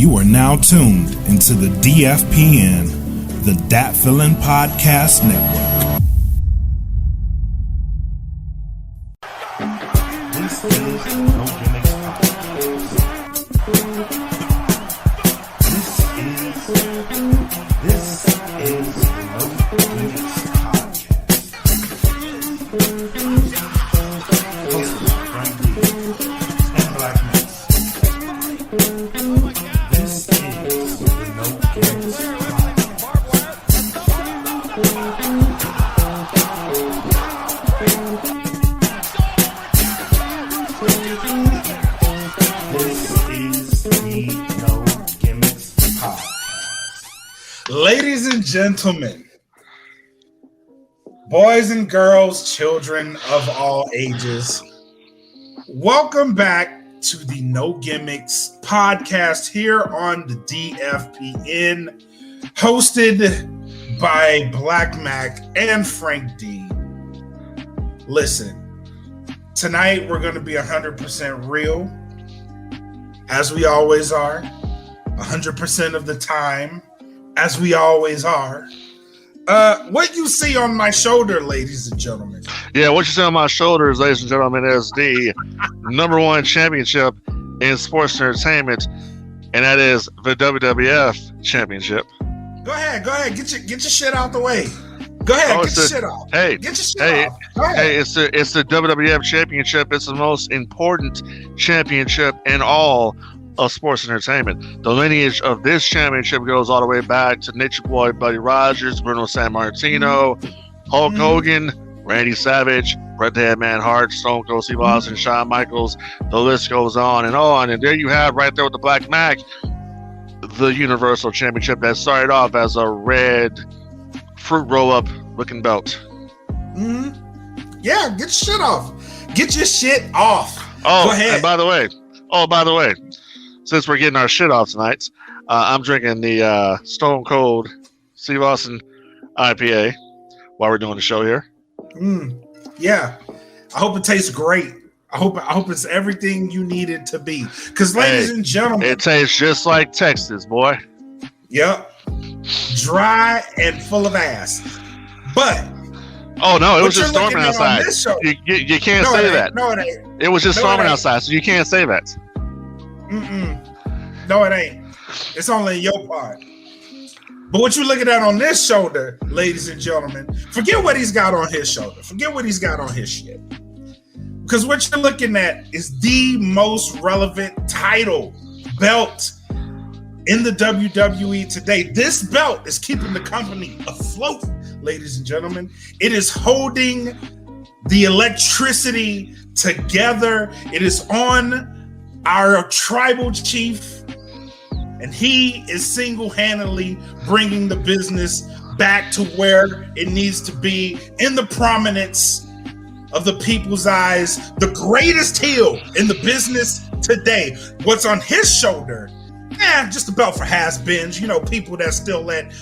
You are now tuned into the DFPN, the Dat Feelin' Podcast Network. This is No Gimmicks Podcast. This is No Gimmicks Podcast. Hosted by Frank D and Blak. This is the No Gimmicks Podcast. Ladies and gentlemen, boys and girls, children of all ages, welcome back to the No Gimmicks Podcast here on the DFPN, hosted by Blak Makk and Frank D. Listen, tonight we're going to be 100% real, as we always are, 100% of the time, as we always are. What you see on my shoulder, ladies and gentlemen? Yeah, what you see on my shoulders, ladies and gentlemen, is the #1 championship in sports entertainment, and that is the WWF Championship. Go ahead. Get your shit out the way. Go ahead, get your shit off. Hey, get your shit off. Go ahead. Hey, it's the WWF Championship. It's the most important championship in all of sports entertainment. The lineage of this championship goes all the way back to Nature Boy Buddy Rogers, Bruno Sammartino, Hulk Hogan, Randy Savage, Bret the Hitman Hart, Stone Cold Steve Austin, Shawn Michaels. The list goes on and on. And there you have right there with the Blak Makk, the Universal Championship that started off as a red fruit roll-up looking belt. Yeah, get your shit off. Get your shit off. Oh, go ahead. And by the way, since we're getting our shit off tonight, I'm drinking the Stone Cold Steve Austin IPA while we're doing the show here. Yeah, I hope it tastes great. I hope it's everything you need it to be. Because, ladies and gentlemen, it tastes just like Texas, boy. Yep, dry and full of ass. But oh no, it was just storming outside. You can't say that. No, it ain't. It was just storming outside, so you can't say that. No, it ain't. It's only your part. But what you looking at on this shoulder, ladies and gentlemen, forget what he's got on his shoulder. Forget what he's got on his shit. Because what you're looking at is the most relevant title belt in the WWE today. This belt is keeping the company afloat, ladies and gentlemen. It is holding the electricity together. It is on our tribal chief, and he is single-handedly bringing the business back to where it needs to be, in the prominence of the people's eyes, the greatest heel in the business today. What's on his shoulder? Just a belt for has-beens, people that still at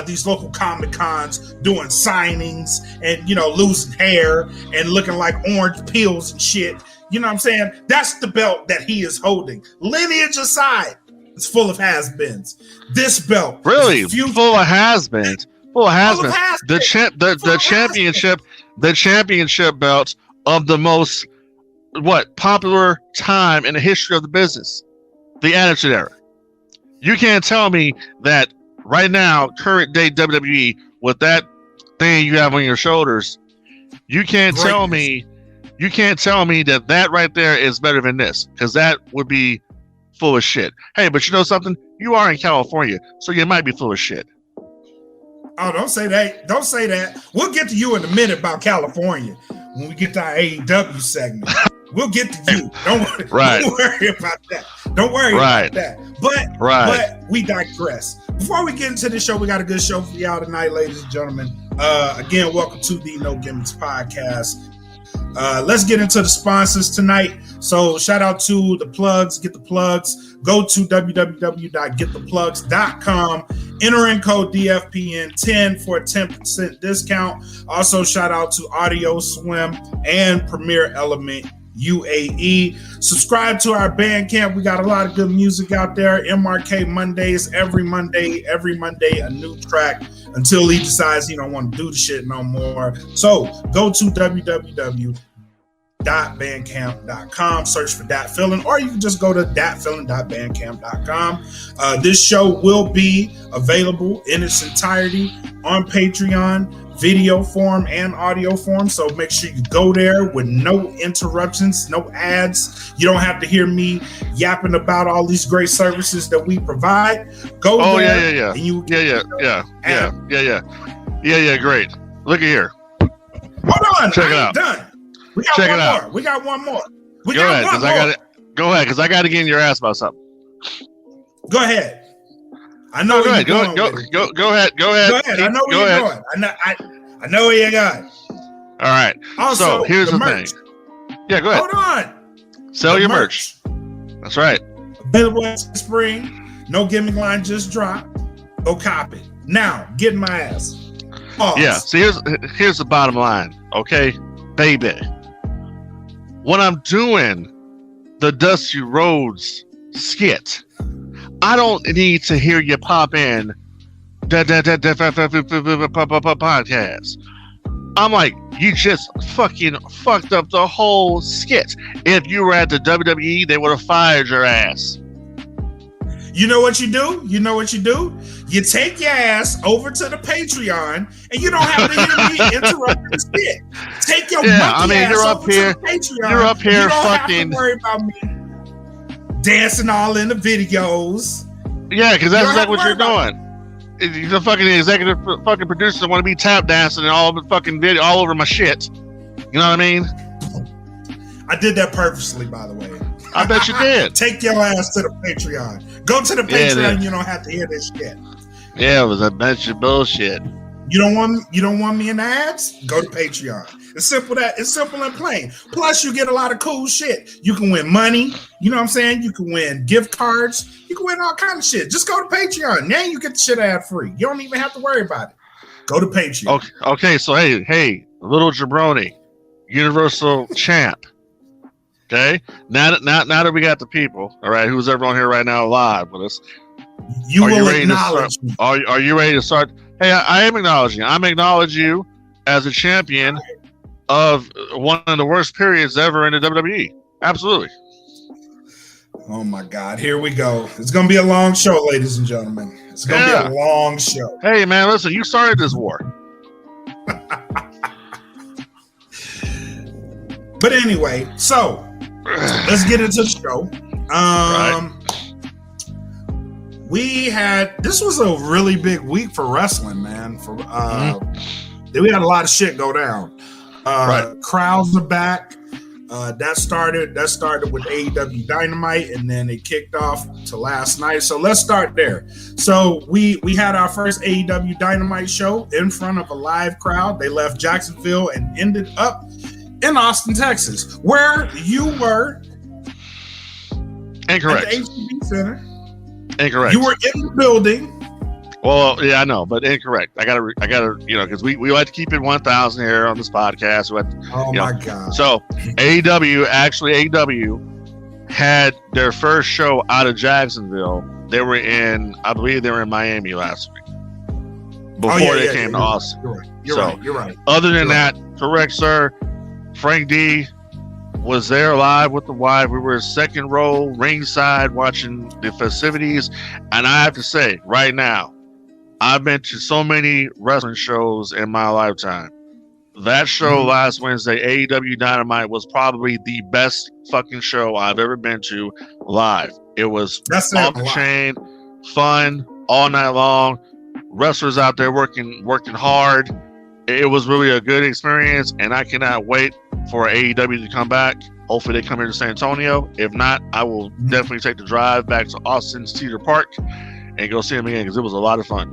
these local Comic-Cons doing signings and, losing hair and looking like orange peels and shit. You know what I'm saying? That's the belt that he is holding. Lineage aside, it's full of has-beens. This belt, really full of has-beens. Full of has-beens. The championship belt of the most popular time in the history of the business, the Attitude Era. You can't tell me that right now, current day WWE, with that thing you have on your shoulders, you can't tell me that right there is better than this, because that would be full of shit. Hey, but you know something? You are in California, so you might be full of shit. Oh, don't say that. Don't say that. We'll get to you in a minute about California when we get to our AEW segment. We'll get to you. Don't worry about that. Don't worry about that. But we digress. Before we get into the show, we got a good show for y'all tonight, ladies and gentlemen. Again, welcome to the No Gimmicks Podcast. Let's get into the sponsors tonight. So shout out to the plugs. Get the plugs. Go to www.gettheplugs.com. Enter in code DFPN10 for a 10% discount. Also, shout out to Audio Swim and Premier Element UAE. Subscribe to our Bandcamp. We got a lot of good music out there. MRK Mondays, every Monday, a new track until he decides he don't want to do the shit no more. So go to www.bandcamp.com, search for Dat Feeling, or you can just go to datfeeling.bandcamp.com. This show will be available in its entirety on Patreon, video form and audio form, so make sure you go there with no interruptions, no ads. You don't have to hear me yapping about all these great services that we provide. Go there. Yeah. And you Yeah. Great. Look at here. Hold on. Check it out. Done. We got one more. We got one more. Go ahead, because I got to get in your ass about something. Go ahead. I know. Go ahead. Go ahead. Go ahead. I know where you're going. I know where you're going. All right. Also, so here's the thing. Yeah, go ahead. Hold on. Sell your merch. That's right. Available in spring. No gimmick line just dropped. Go cop it. Now, get in my ass. Pause. Yeah. So here's the bottom line. Okay, baby. When I'm doing the Dusty Rhodes skit, I don't need to hear you pop in podcast. I'm like, you just fucking fucked up the whole skit. If you were at the WWE, they would have fired your ass. You know what you do? You take your ass over to the Patreon, and you don't have to hear me interrupt the skit. Take your monkey ass over to the Patreon. You're up here you don't fucking. Have to worry about me dancing all in the videos. Yeah, because that's exactly what you're doing. You're the fucking executive fucking producer want to be tap dancing and all the fucking video all over my shit. You know what I mean? I did that purposely, by the way. I bet you did. Take your ass to the Patreon. Go to the Patreon. You don't have to hear this shit. Yeah, it was a bunch of bullshit. You don't want me in the ads? Go to Patreon. It's simple and plain. Plus, you get a lot of cool shit. You can win money. You know what I'm saying? You can win gift cards. You can win all kind of shit. Just go to Patreon. Now you get the shit ad free. You don't even have to worry about it. Go to Patreon. Okay. So hey, little jabroni, Universal champ. Okay. Now that we got the people, all right, who's ever on here right now live with us? You will acknowledge me. Are you ready to start? Hey, I am acknowledging. I'm acknowledging you as a champion of one of the worst periods ever in the WWE. Absolutely. Oh my God, here we go. It's gonna be a long show, ladies and gentlemen. It's gonna be a long show. Hey man, listen, you started this war. But anyway, so let's get into the show. Right. This was a really big week for wrestling, man. We had a lot of shit go down. Crowds are back. That started with AEW Dynamite, and then it kicked off to last night. So let's start there. So we had our first AEW Dynamite show in front of a live crowd. They left Jacksonville and ended up in Austin, Texas, where you were. Incorrect. At the HCB Center. Incorrect. You were in the building. Well, yeah, I know, but incorrect. I gotta, because we like to keep it 1,000 here on this podcast. My God. So AEW had their first show out of Jacksonville. I believe they were in Miami last week before they came to Austin. You're right. Other than that, correct, sir. Frank D was there live with the wife. We were second row, ringside, watching the festivities. And I have to say, right now, I've been to so many wrestling shows in my lifetime. That show last Wednesday, AEW Dynamite, was probably the best fucking show I've ever been to live. It was off the chain, fun, all night long. Wrestlers out there working hard. It was really a good experience, and I cannot wait for AEW to come back. Hopefully they come here to San Antonio. If not, I will definitely take the drive back to Austin Cedar Park and go see them again, because it was a lot of fun.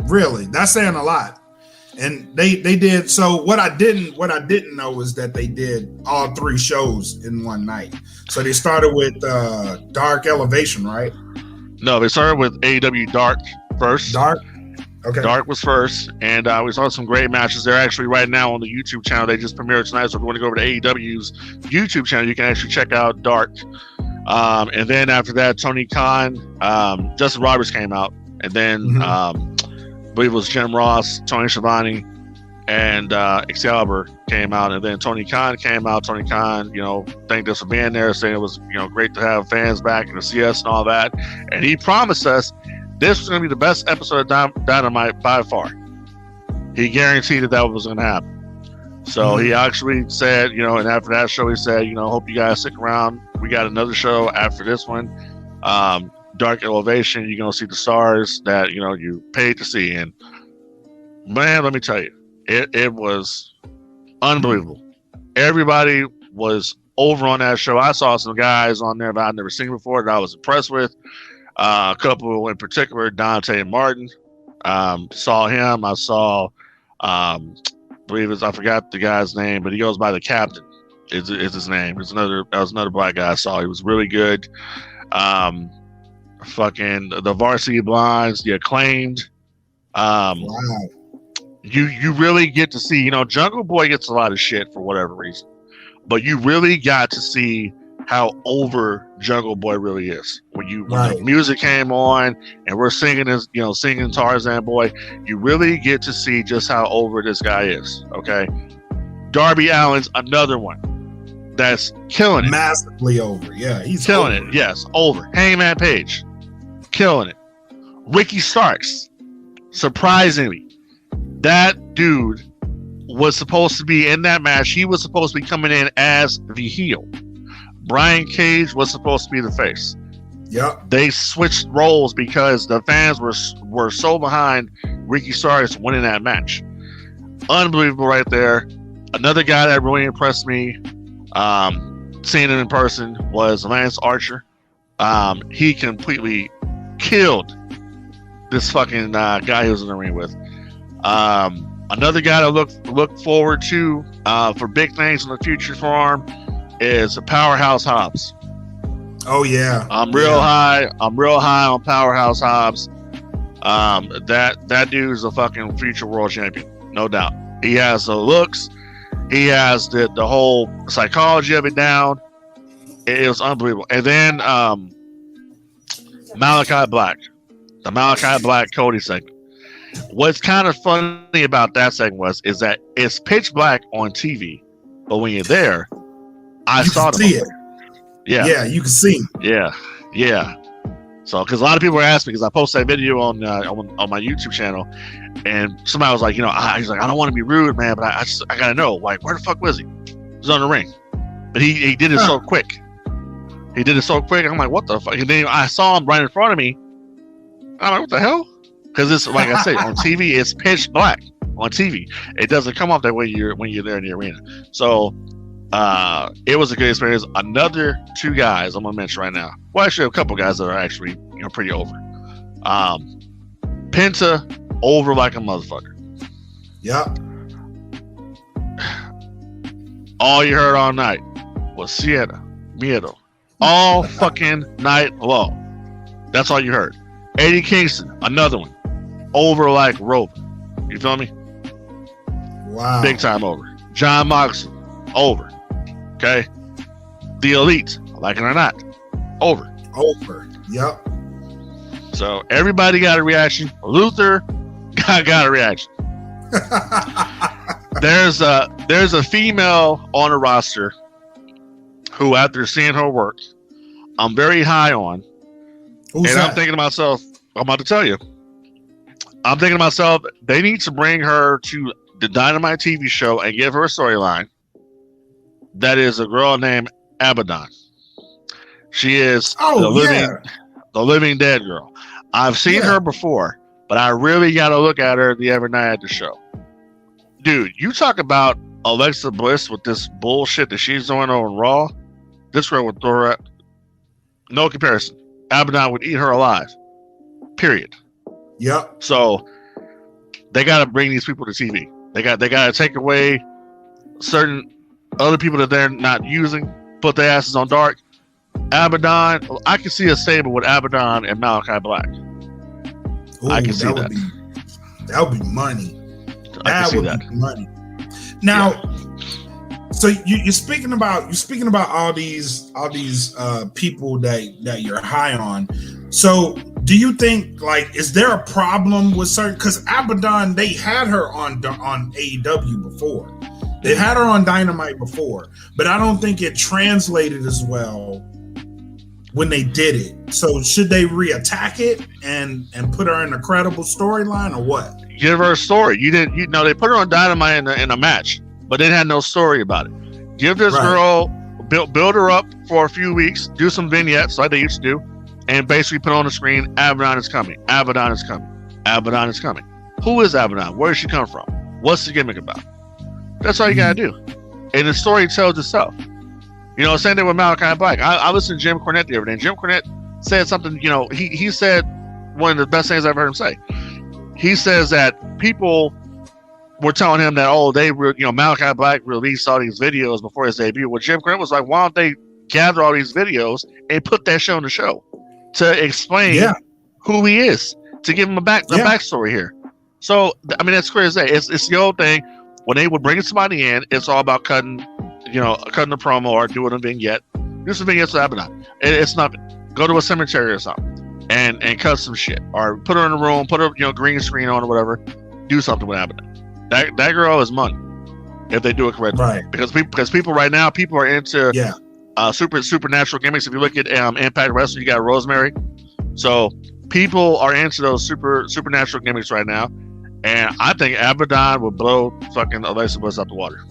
Really? That's saying a lot. And they did. So what I didn't know is that they did all three shows in one night. So they started with Dark Elevation, right? No, they started with AEW Dark first. Dark. Okay. Dark was first, and we saw some great matches. They're actually right now on the YouTube channel. They just premiered tonight, so if you want to go over to AEW's YouTube channel, you can actually check out Dark. And then after that, Tony Khan, Justin Roberts came out, and then I believe it was Jim Ross, Tony Schiavone, and Excalibur came out, and then Tony Khan came out. Tony Khan, thanked us for being there, saying it was great to have fans back and to see us and all that, and he promised us this was going to be the best episode of Dynamite by far. He guaranteed that was going to happen. So he actually said, and after that show, he said, hope you guys stick around. We got another show after this one. Dark Elevation, you're going to see the stars that, you paid to see. And man, let me tell you, it was unbelievable. Everybody was over on that show. I saw some guys on there that I'd never seen before that I was impressed with. A couple in particular, Dante and Martin. Saw him. I saw, I forgot the guy's name, but he goes by the Captain. Is his name? That was another black guy I saw. He was really good. Fucking the Varsity Blondes, the Acclaimed. Wow. You really get to see. Jungle Boy gets a lot of shit for whatever reason, but you really got to see how over Jungle Boy really is. When the music came on and we're singing this, singing Tarzan Boy, you really get to see just how over this guy is. Okay. Darby Allin's another one that's killing it. Massively over. Yeah, he's killing it. Yes, over. Hangman Page, killing it. Ricky Starks, surprisingly, that dude was supposed to be in that match. He was supposed to be coming in as the heel. Brian Cage was supposed to be the face. Yep. They switched roles because the fans were so behind Ricky Starks winning that match. Unbelievable right there. Another guy that really impressed me, seeing him in person, was Lance Archer. He completely killed this fucking guy he was in the ring with. Another guy to look forward to for big things in the future for him is Powerhouse Hobbs. Oh yeah, I'm real high on Powerhouse Hobbs. That dude is a fucking future world champion, no doubt. He has the looks, he has the whole psychology of it down. It was unbelievable. And then Malachi Black, the Malachi Black Cody segment. What's kind of funny about that segment is that it's pitch black on TV, but when you're there, I saw them. It. Yeah, you can see. Yeah. So, because a lot of people are asking, because I posted that video on my YouTube channel, and somebody was like, he's like, I don't want to be rude, man, but I gotta know, like, where the fuck was he? He was on the ring, but he did it so quick. He did it so quick. I'm like, what the fuck? And then I saw him right in front of me. I'm like, what the hell? Because it's like I say, on TV, it's pitch black on TV. It doesn't come off that way when you're there in the arena. So. It was a good experience. Another two guys I'm gonna mention right now. Well, actually, a couple guys that are actually pretty over. Penta over like a motherfucker. Yep. All you heard all night was Sienna, Miedo, all fucking night long. That's all you heard. Eddie Kingston, another one, over like rope. You feel me? Wow. Big time over. John Moxley, over. Okay, the Elite, like it or not, over. Yep. So everybody got a reaction. Luther got a reaction. There's a female on the roster who, after seeing her work, I'm very high on. Who's that? I'm thinking to myself, I'm about to tell you. I'm thinking to myself, they need to bring her to the Dynamite TV show and give her a storyline. That is a girl named Abaddon. She is the living dead girl. I've seen her before, but I really got to look at her the every night at the show. Dude, you talk about Alexa Bliss with this bullshit that she's doing on Raw. This girl would throw her. No comparison. Abaddon would eat her alive. Period. Yep. So they got to bring these people to TV. They got to take away certain other people that they're not using, put their asses on Dark. Abaddon, I can see a stable with Abaddon and Malachi Black. Ooh, I can see that. That would be money. That would be money. Now, so you're speaking about all these people that you're high on. So do you think, like, is there a problem with certain? Because Abaddon, they had her on AEW before. They had her on Dynamite before, but I don't think it translated as well when they did it. So should they reattack it and put her in a credible storyline, or what? Give her a story. They put her on Dynamite in a match, but they had no story about it. Give this girl, build her up for a few weeks, do some vignettes like they used to do, and basically put on the screen, Abaddon is coming, Abaddon is coming, Abaddon is coming. Who is Abaddon? Where does she come from? What's the gimmick about? That's all you gotta do. And the story tells itself. You know, same thing with Malachi Black. I listened to Jim Cornette the other day, and Jim Cornette said something, you know, he said one of the best things I've heard him say. He says that people were telling him that, Malachi Black released all these videos before his debut. Well, Jim Cornette was like, why don't they gather all these videos and put that show on the show to explain who he is, to give him a backstory here. So, I mean, that's crazy. It's the old thing. When they would bring somebody in, it's all about cutting the promo or doing a vignette. Do some vignettes with Abaddon. It's nothing. Go to a cemetery or something and cut some shit, or put her in a room, put her green screen on or whatever. Do something with Abaddon. That girl is money if they do it correctly. Right. Because people right now, people are into supernatural gimmicks. If you look at Impact Wrestling, you got Rosemary. So people are into those supernatural gimmicks right now. And I think Abaddon would blow fucking Alexa Bliss out the water.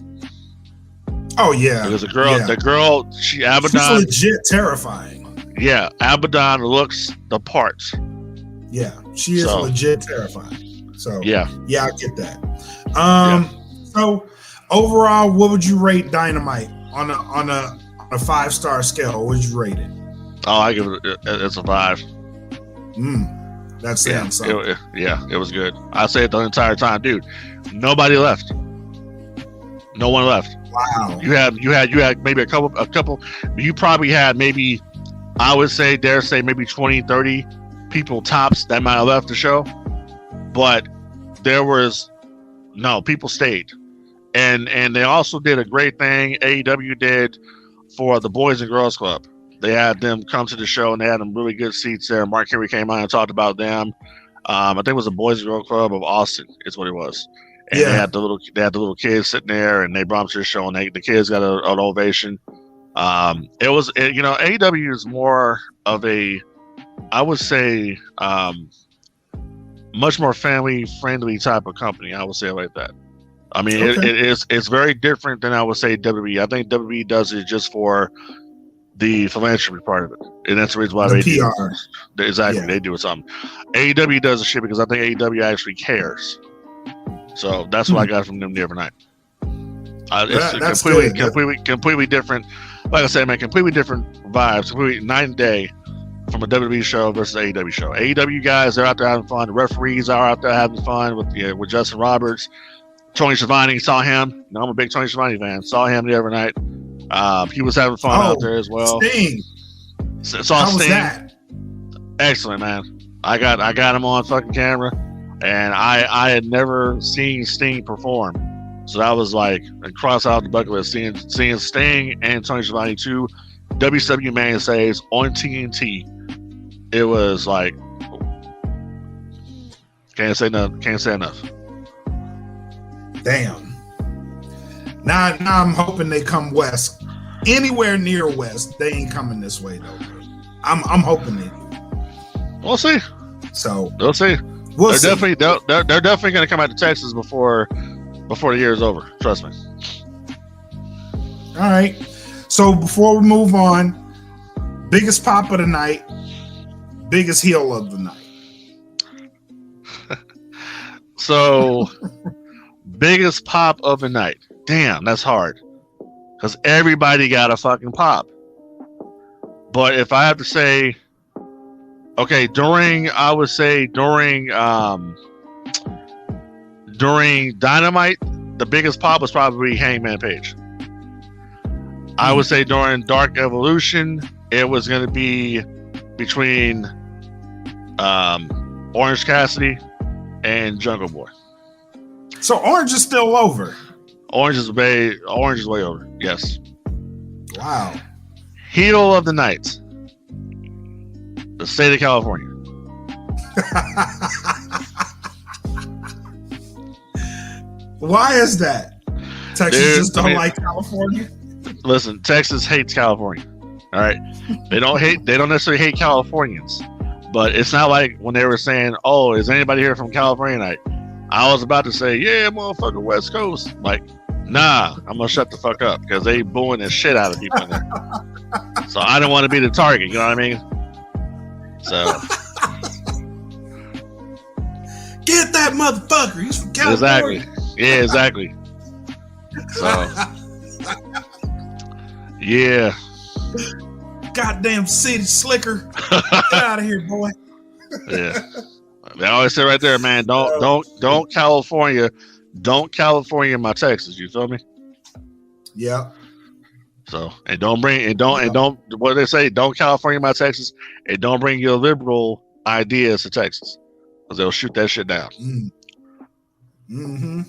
Oh yeah, because the girl, Abaddon, she's legit terrifying. Yeah, Abaddon looks the part. Yeah, she is legit terrifying. So yeah, I get that. So overall, what would you rate Dynamite on a 5-star scale? What would you rate it? Oh, I give it's a 5. That's something. It was good. I say it the entire time, dude. Nobody left. No one left. Wow. You had maybe a couple. You probably had maybe, I would say, dare say maybe 20, 30 people tops that might have left the show, but people stayed, and they also did a great thing. AEW did for the Boys and Girls Club. They had them come to the show, and they had them really good seats there. Mark Henry came on and talked about them. I think it was the Boys and Girls Club of Austin, is what it was. And they had the little kids sitting there, and they brought them to the show, and the kids got an ovation. AEW is more of a, I would say, much more family friendly type of company. I would say it like that. I mean, it's very different than I would say WWE. I think WWE does it just for the philanthropy part of it, and that's the reason why they do it. Exactly, they do it something. AEW does the shit because I think AEW actually cares. So that's what I got from them the other night. It's completely different. Like I said, man, completely different vibes, completely night and day from a WWE show versus an AEW show. AEW guys, they're out there having fun. The referees are out there having fun with Justin Roberts. Tony Schiavone, saw him. I'm a big Tony Schiavone fan. Saw him the other night. He was having fun out there as well. Sting. Saw Sting. Was that? Excellent, man. I got him on fucking camera, and I had never seen Sting perform, so that was like a cross out the bucket list. Seeing Sting and Tony Schiavone, 2 WCW mainstays on TNT. It was like, can't say enough. Damn. Now I'm hoping they come west. Anywhere near west, they ain't coming this way though. I'm hoping they do. We'll see. So we'll see. They're definitely going to come out to Texas before the year is over. Trust me. All right. So before we move on, biggest pop of the night, biggest heel of the night. So, biggest pop of the night. Damn, that's hard. Because everybody got a fucking pop. But if I have to say, okay, during Dynamite, the biggest pop was probably Hangman Page. I would say during Dark Evolution, it was going to be between Orange Cassidy and Jungle Boy. So Orange is still over. Orange is way over. Yes. Wow. Heel of the night. The state of California. Why is that? Texas just don't like California? Listen, Texas hates California. All right. They don't necessarily hate Californians. But it's not like when they were saying, "Oh, is anybody here from California tonight?" I was about to say, "Yeah, motherfucker, West Coast." Like, nah, I'm gonna shut the fuck up because they booing the shit out of people in there. So I don't want to be the target. You know what I mean? So get that motherfucker. He's from California. Exactly. Yeah, exactly. So yeah. Goddamn city slicker. Get out of here, boy. Yeah. They always say right there, man, don't California my Texas, you feel me? Yeah. So don't what they say, don't California my Texas, and don't bring your liberal ideas to Texas. Because they'll shoot that shit down. Mm-hmm.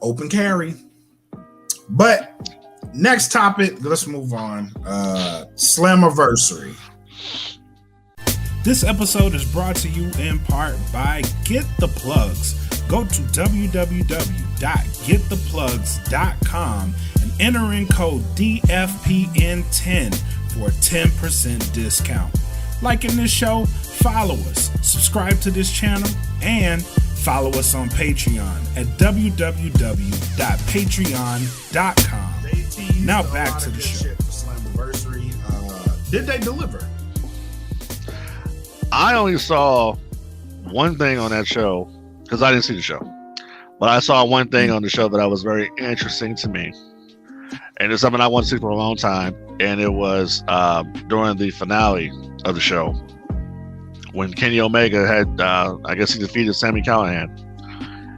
Open carry. But next topic, let's move on. Slammiversary. This episode is brought to you in part by Get the Plugs. Go to www.gettheplugs.com and enter in code DFPN10 for a 10% discount. Liking this show? Follow us, subscribe to this channel, and follow us on Patreon at www.patreon.com. Now back to the show. Slammiversary. Did they deliver? I only saw one thing on that show because I didn't see the show, but I saw one thing on the show that was very interesting to me, and it's something I wanted to see for a long time. And it was during the finale of the show when Kenny Omega had, I guess he defeated Sami Callihan,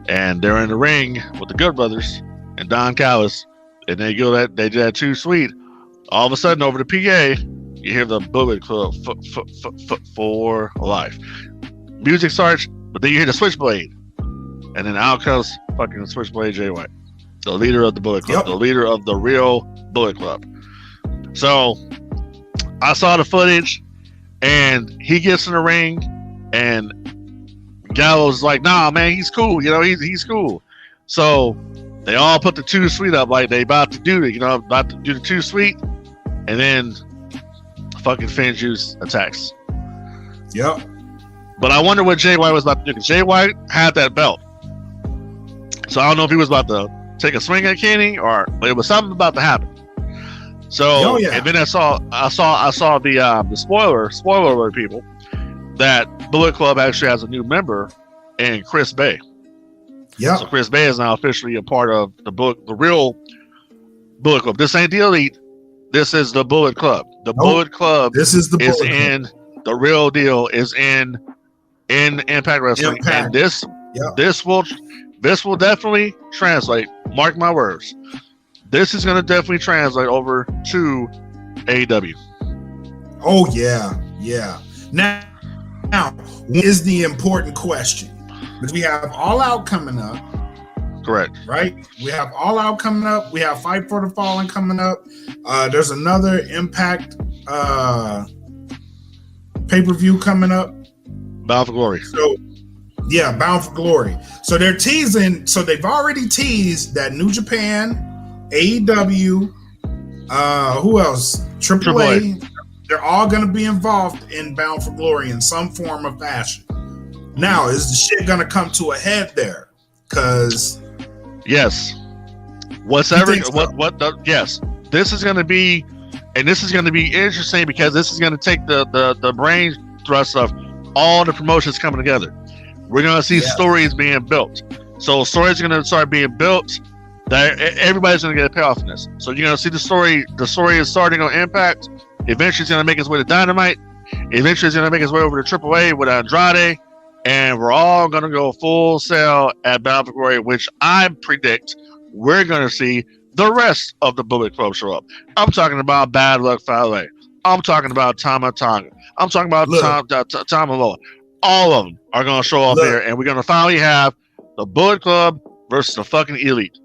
and they're in the ring with the Good Brothers and Don Callis, and they did that too sweet. All of a sudden, over the PA, you hear the Buuuuut Club for life. Music starts, but then you hear the Switchblade, and then out comes fucking Switchblade Jay White, the leader of the Buuuuut Club, the leader of the real Buuuuut Club. So I saw the footage, and he gets in the ring, and Gallows is like, "Nah, man, he's cool. You know, he's cool." So they all put the too sweet up like they about to do the too sweet, and then fucking Finn Juice attacks. Yep. But I wonder what Jay White was about to do, because Jay White had that belt. So I don't know if he was about to take a swing at Kenny, but it was something about to happen. So and then I saw the spoiler alert, people, that Buuuuut Club actually has a new member in Chris Bay. Yeah. So Chris Bay is now officially a part of the real Buuuuut Club. This ain't the Elite. This is the Buuuuut Club. The Buuuut Club. This is the Buuuuut Club. The real deal is in Impact Wrestling, and this will definitely translate. Mark my words. This is going to definitely translate over to AEW. Oh yeah. Now is the important question, because we have All Out coming up. Correct. Right? We have All Out coming up. We have Fight for the Fallen coming up. There's another Impact pay-per-view coming up. Bound for Glory. So, yeah, Bound for Glory. So they're teasing. So they've already teased that New Japan, AEW, who else? Triple A. They're all going to be involved in Bound for Glory in some form or fashion. Now, is the shit going to come to a head there? Because yes, yes, this is going to be, and this is going to be interesting because this is going to take the brain thrust of all the promotions coming together. We're going to see stories being built. So stories are going to start being built that everybody's going to get a payoff in this. So you're going to see the story. The story is starting on Impact. Eventually, it's going to make its way to Dynamite. Eventually, it's going to make its way over to AAA with Andrade. And we're all going to go full sail at Bound for Glory, which I predict we're going to see the rest of the Buuuuut Club show up. I'm talking about Bad Luck Fale. I'm talking about Tama Tonga. I'm talking about Tama Loa. All of them are going to show up here, and we're going to finally have the Bullet Club versus the fucking Elite.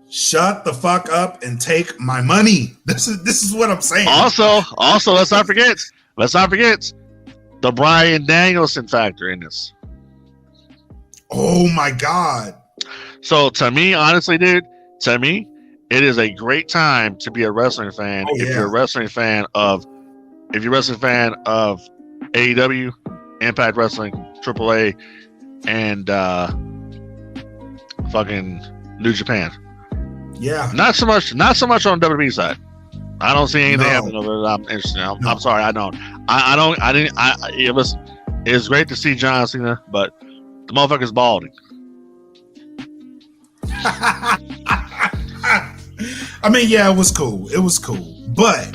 Shut the fuck up and take my money. This is what I'm saying. Also, let's not forget the Bryan Danielson factor in this. Oh my God. So to me, honestly, dude, it is a great time to be a wrestling fan. If you're a wrestling fan of AEW, Impact Wrestling, AAA, and fucking New Japan. Yeah. Not so much on the WWE side. I don't see anything happening over there. I'm interested. I'm sorry, I don't. It's great to see John Cena, but the motherfucker's balding. I mean, yeah, it was cool. But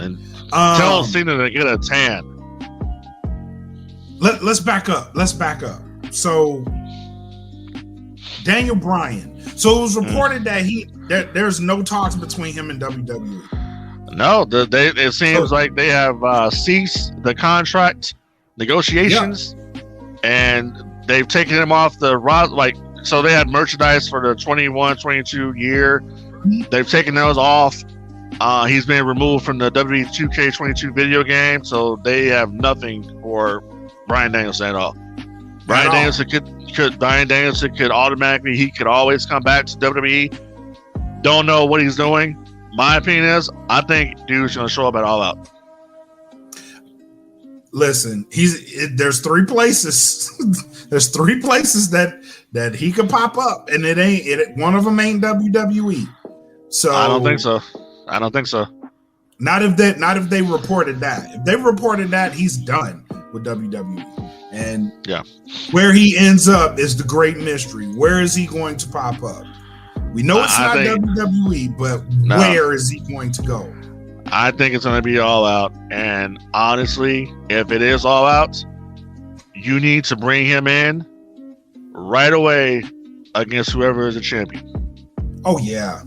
tell Cena to get a tan. Let's back up. So Daniel Bryan. So it was reported that there's no talks between him and WWE. No, it seems like they have ceased the contract negotiations, and they've taken him off the roster. So they had merchandise for the 21-22 year. They've taken those off. He's been removed from the WWE 2K22 video game, so they have nothing for Bryan Danielson at all. Bryan Danielson could automatically, he could always come back to WWE. Don't know what he's doing. My opinion is, I think dude's gonna show up at All Out. Listen, there's three places. There's three places that he could pop up, and one of them ain't WWE. So I don't think so. Not if they reported that. If they reported that, he's done with WWE. And where he ends up is the great mystery. Where is he going to pop up? We know it's not WWE, but where is he going to go? I think it's going to be All Out. And honestly, if it is All Out, you need to bring him in right away against whoever is the champion. Oh, yeah.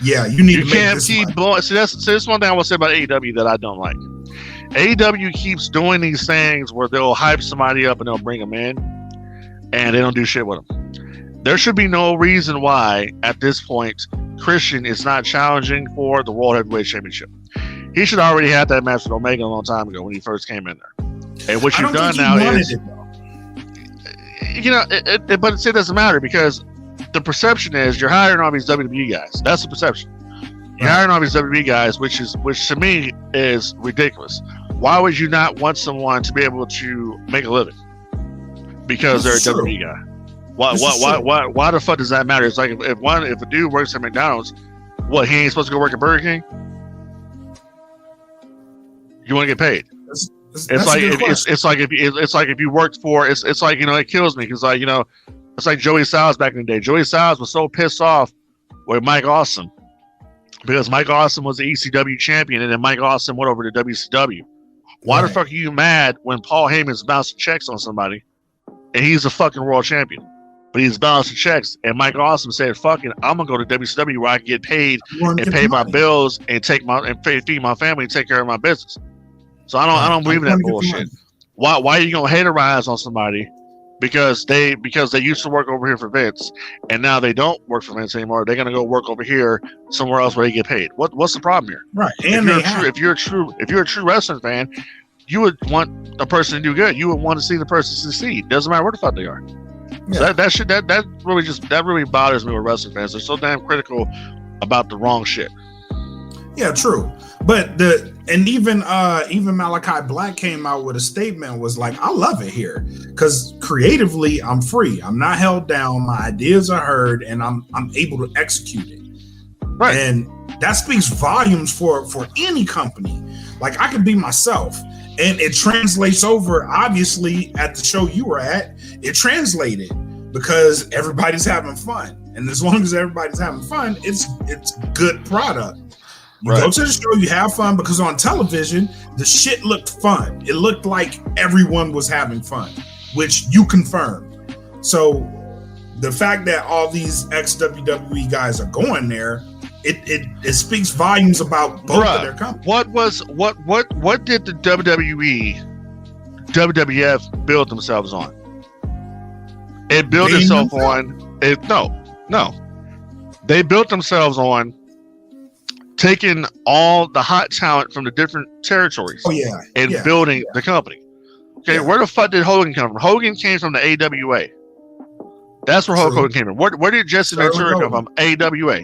Yeah, you need to make this keep blowing. See, that's one thing I will say about AEW that I don't like. AEW keeps doing these things where they'll hype somebody up and they'll bring them in, and they don't do shit with them. There should be no reason why, at this point, Christian is not challenging for the World Heavyweight Championship. He should already have that match with Omega a long time ago when he first came in there. And what you've done now is, but it doesn't matter because the perception is you're hiring all these WWE guys. That's the perception. You're hiring all these WWE guys, which to me is ridiculous. Why would you not want someone to be able to make a living? Because they're a WWE guy. Why the fuck does that matter? It's like if a dude works at McDonald's, what, he ain't supposed to go work at Burger King? You want to get paid. It's like if you worked for it's like it kills me because it's like Joey Styles back in the day. Joey Styles was so pissed off with Mike Awesome because Mike Awesome was the ECW champion and then Mike Awesome went over to WCW. Why the fuck are you mad when Paul Heyman's bouncing checks on somebody and he's a fucking world champion? But he's bouncing checks, and Mike Awesome said, "Fucking, I'm gonna go to WCW where I can get paid and pay my bills and feed my family and take care of my business." So I don't believe in that bullshit. Why are you gonna haterize on somebody because they used to work over here for Vince and now they don't work for Vince anymore? They're gonna go work over here somewhere else where they get paid. What's the problem here? Right. And if you're a true wrestling fan, you would want a person to do good. You would want to see the person succeed. Doesn't matter where the fuck they are. Yeah. So that really bothers me with wrestling fans. They're so damn critical about the wrong shit. Yeah, true. But even Malachi Black came out with a statement, was like, I love it here because creatively I'm free. I'm not held down. My ideas are heard and I'm able to execute it. Right. And that speaks volumes for any company. Like I can be myself. And it translates over, obviously, at the show you were at, it translated because everybody's having fun. And as long as everybody's having fun, it's good product. You go to the show, you have fun, because on television, the shit looked fun. It looked like everyone was having fun, which you confirmed. So the fact that all these ex-WWE guys are going there, it speaks volumes about both of their companies. What did the WWE WWF built themselves on. It built itself on it. No. They built themselves on taking all the hot talent from the different territories and building the company. Okay, where the fuck did Hogan come from? Hogan came from the AWA. That's where Hulk Hogan came from. Where did Jesse Ventura come from? AWA.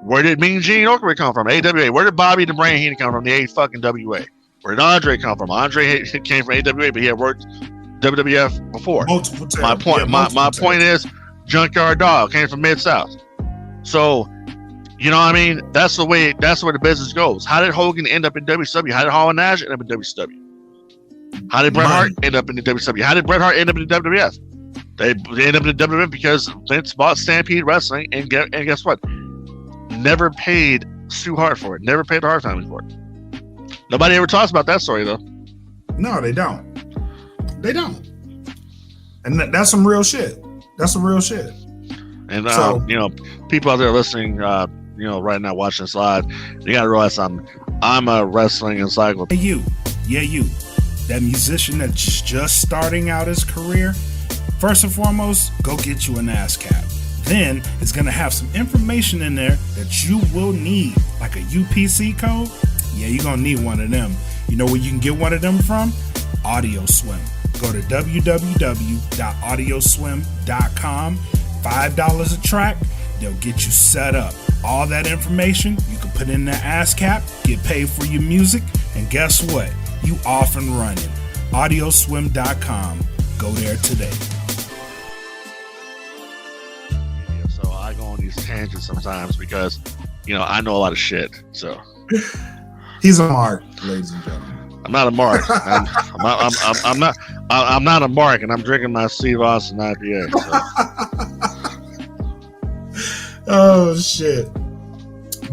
Where did Mean Gene Okerlund come from? AWA. Where did Bobby the Brain Heenan come from? The fucking WA. Where did Andre come from? Andre came from AWA, but he had worked WWF before. My point is, Junkyard Dog came from Mid-South. So, you know what I mean? That's where the business goes. How did Hogan end up in WCW? How did Hall and Nash end up in WCW? How did Bret Hart end up in the WCW? How did Bret Hart end up in the WWF? They ended up in the WWF because Vince bought Stampede Wrestling, and guess what? Never paid Stu Hart for it. Never paid the Hart family for it. Nobody ever talks about that story, though. No, they don't. They don't. And that's some real shit. That's some real shit. And you know, people out there listening, you know, right now watching this live, you gotta realize I'm a wrestling encyclopedia. You, that musician that's just starting out his career. First and foremost, go get you an ass cap. Then it's gonna have some information in there that you will need, like a UPC code. Yeah, you're gonna need one of them. You know where you can get one of them from? Audio Swim. Go to www.audioswim.com. $5 a track. They'll get you set up. All that information you can put in that ass cap, get paid for your music, and guess what? You off and running. Audioswim.com. Go there today. So I go on these tangents sometimes because, you know, I know a lot of shit. So he's a mark, ladies and gentlemen. I'm not a mark. I'm not a mark, and I'm drinking my Steve Austin IPA. So. Oh shit!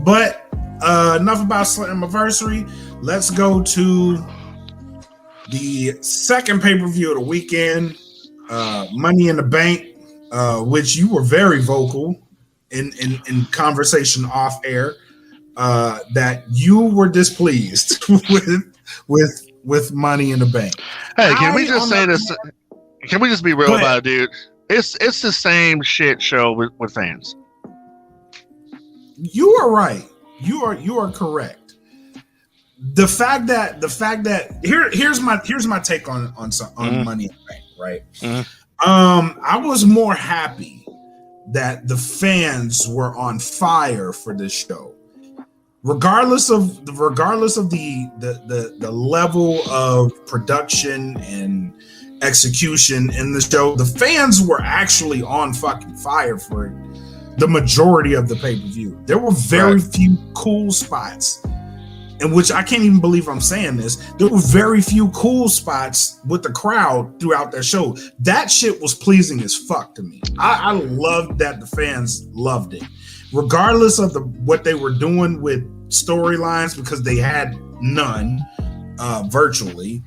But enough about Slammiversary. Let's go to the second pay-per-view of the weekend, Money in the Bank, which you were very vocal in conversation off air that you were displeased with Money in the Bank. Hey, can we just say this? Can we just be real about it, dude? It's the same shit show with fans. You are right. You are correct. The fact that here's my take on Money in the Bank, right? I was more happy that the fans were on fire for this show. Regardless of the level of production and execution in the show, the fans were actually on fucking fire for the majority of the pay-per-view. There were very few cool spots, in which I can't even believe I'm saying this. There were very few cool spots with the crowd throughout that show. That shit was pleasing as fuck to me. I loved that the fans loved it. Regardless of what they were doing with storylines, because they had none virtually,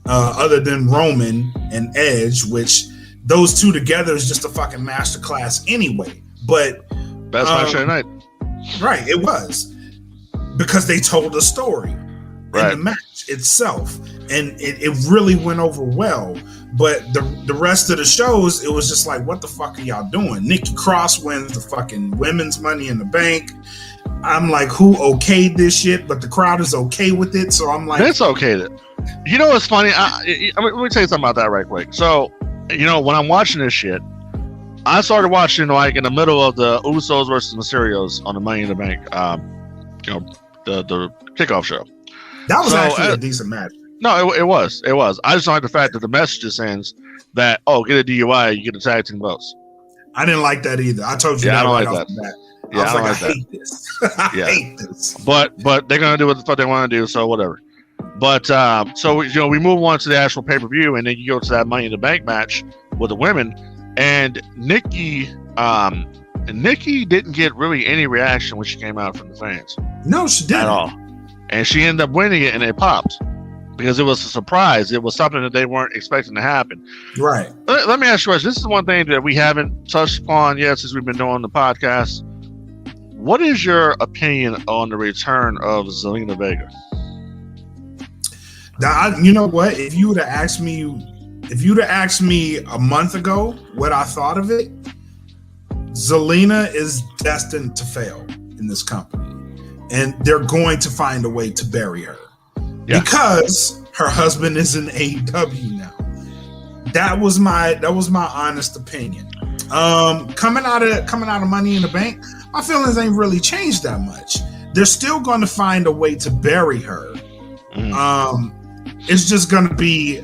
other than Roman and Edge, which those two together is just a fucking masterclass anyway. But best match of the night, right? It was because they told a story in the match itself, and it really went over well. But the rest of the shows, it was just like, what the fuck are y'all doing? Nikki Cross wins the fucking women's Money in the Bank. I'm like, who okayed this shit? But the crowd is okay with it, so I'm like, it's okay. You know what's funny? Let me tell you something about that right quick. So, you know, when I'm watching this shit, I started watching like in the middle of the Usos versus Mysterios on the Money in the Bank, you know, the kickoff show. That was actually a decent match. No, it was. I just don't like the fact that the message just ends that, oh, get a DUI, you get a tag team belts. I didn't like that either. I told you. Yeah, that I don't right like off that. The bat. Yeah, I was like, I hate this. I hate this. But they're gonna do what the fuck they want to do, so whatever. But so you know, we move on to the actual pay-per-view, and then you go to that Money in the Bank match with the women, and Nikki didn't get really any reaction when she came out from the fans. No, she didn't at all, and she ended up winning it, and it popped because it was a surprise. It was something that they weren't expecting to happen. Right. Let me ask you a question. This is one thing that we haven't touched upon yet since we've been doing the podcast. What is your opinion on the return of Zelina Vega? You know what? If you would have asked me a month ago what I thought of it, Zelina is destined to fail in this company, and they're going to find a way to bury her because her husband is in AEW now. That was my honest opinion. Coming out of Money in the Bank, my feelings ain't really changed that much. They're still going to find a way to bury her. It's just going to be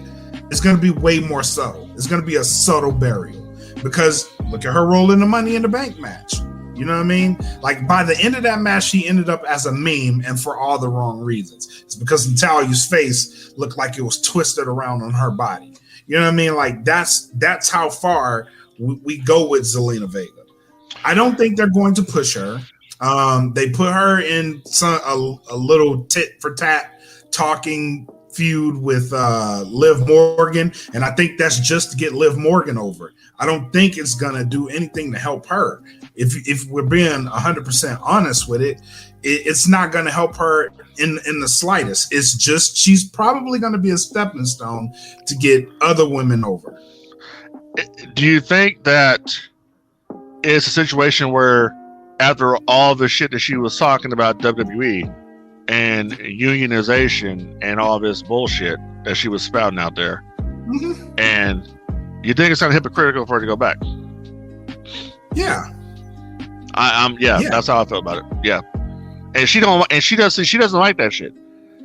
way more subtle. It's going to be a subtle burial because look at her role in the Money in the Bank match. You know what I mean? Like by the end of that match, she ended up as a meme, and for all the wrong reasons. It's because Natalia's face looked like it was twisted around on her body. You know what I mean? Like that's how far we go with Zelina Vega. I don't think they're going to push her. They put her in a little tit for tat talking feud with Liv Morgan, and I think that's just to get Liv Morgan over. I don't think it's gonna do anything to help her. If we're being 100% honest with it, it's not gonna help her in the slightest. It's just she's probably gonna be a stepping stone to get other women over. Do you think that it's a situation where after all the shit that she was talking about WWE and unionization and all this bullshit that she was spouting out there, and you think it's kind of hypocritical for her to go back? Yeah. That's how I feel about it. Yeah. And she doesn't like that shit.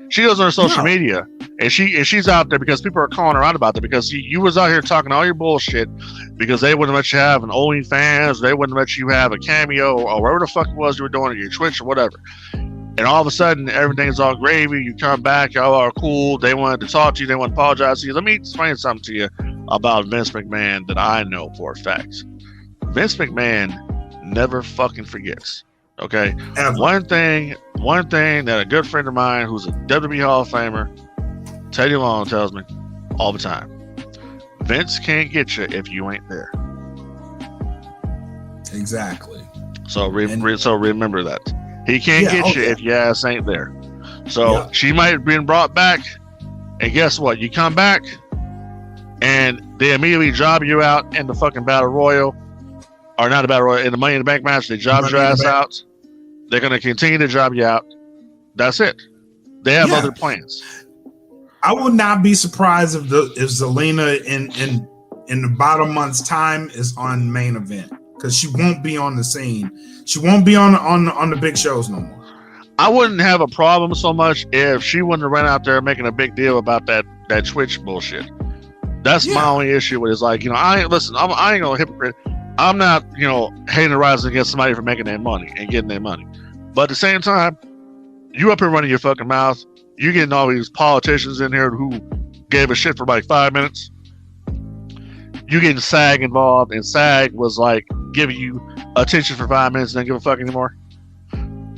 She goes on her social media and she's out there because people are calling her out about that because you was out here talking all your bullshit because they wouldn't let you have an OnlyFans, they wouldn't let you have a Cameo or whatever the fuck it was you were doing, or your Twitch or whatever. And all of a sudden, everything's all gravy. You come back, y'all are cool. They wanted to talk to you. They want to apologize to you. Let me explain something to you about Vince McMahon that I know for a fact. Vince McMahon never fucking forgets. Okay? One thing that a good friend of mine who's a WWE Hall of Famer, Teddy Long, tells me all the time. Vince can't get you if you ain't there. Exactly. So remember that. He can't get you if your ass ain't there. So she might have been brought back, and guess what? You come back, and they immediately job you out in the fucking Battle Royal, or not a Battle Royal, in the Money in the Bank match. They job your ass out. They're going to continue to job you out. That's it. They have other plans. I would not be surprised if Zelina in about a month's time is on Main Event. Because she won't be on the scene. She won't be on the big shows no more. I wouldn't have a problem so much if she wouldn't have run out there making a big deal about that Twitch bullshit. That's my only issue with it. Is like, I ain't no hypocrite. I'm not, hating or rising against somebody for making their money and getting their money. But at the same time, you up here running your fucking mouth. You getting all these politicians in here who gave a shit for like 5 minutes. You getting SAG involved, and SAG was like giving you attention for 5 minutes and then give a fuck anymore.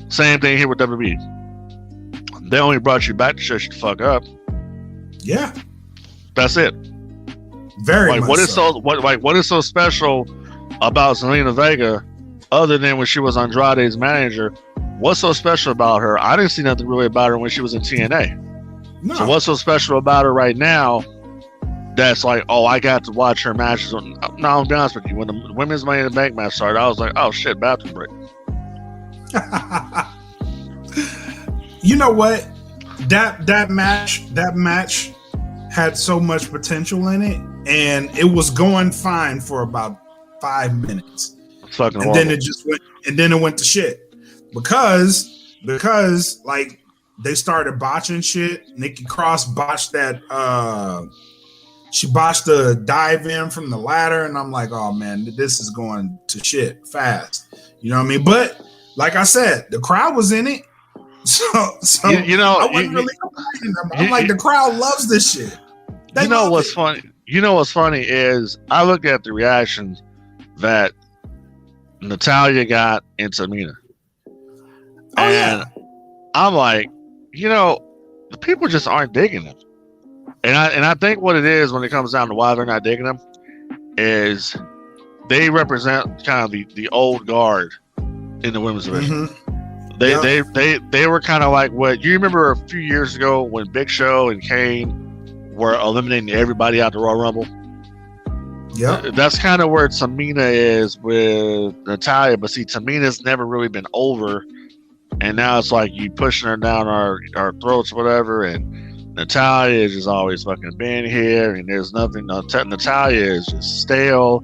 Same thing here with WWE. They only brought you back to shut you the fuck up. Yeah, that's it. Very much what is so special about Zelina Vega, other than when she was Andrade's manager? What's so special about her? I didn't see nothing really about her when she was in TNA. No. So what's so special about her right now? That's like, oh, I got to watch her matches. No, I'll be honest with you. When the women's Money in the Bank match started, I was like, oh shit, bathroom break. You know what? That match had so much potential in it, and it was going fine for about 5 minutes. And then it went to shit because like they started botching shit. Nikki Cross botched that. She botched the dive in from the ladder, and I'm like, oh man, this is going to shit fast. You know what I mean? But like I said, the crowd was in it, so I wasn't really complaining. I'm like, the crowd loves this shit. What's funny? What's funny is I look at the reactions that Natalya got in Tamina, and I'm like, the people just aren't digging them. And I think what it is when it comes down to why they're not digging them is they represent kind of the old guard in the women's division. They were kind of like what you remember a few years ago when Big Show and Kane were eliminating everybody out the Royal Rumble. Yeah, that's kind of where Tamina is with Natalya. But see, Tamina's never really been over, and now it's like you pushing her down our throats, or whatever. And Natalya is just always fucking been here, and there's nothing. Natalya is just stale,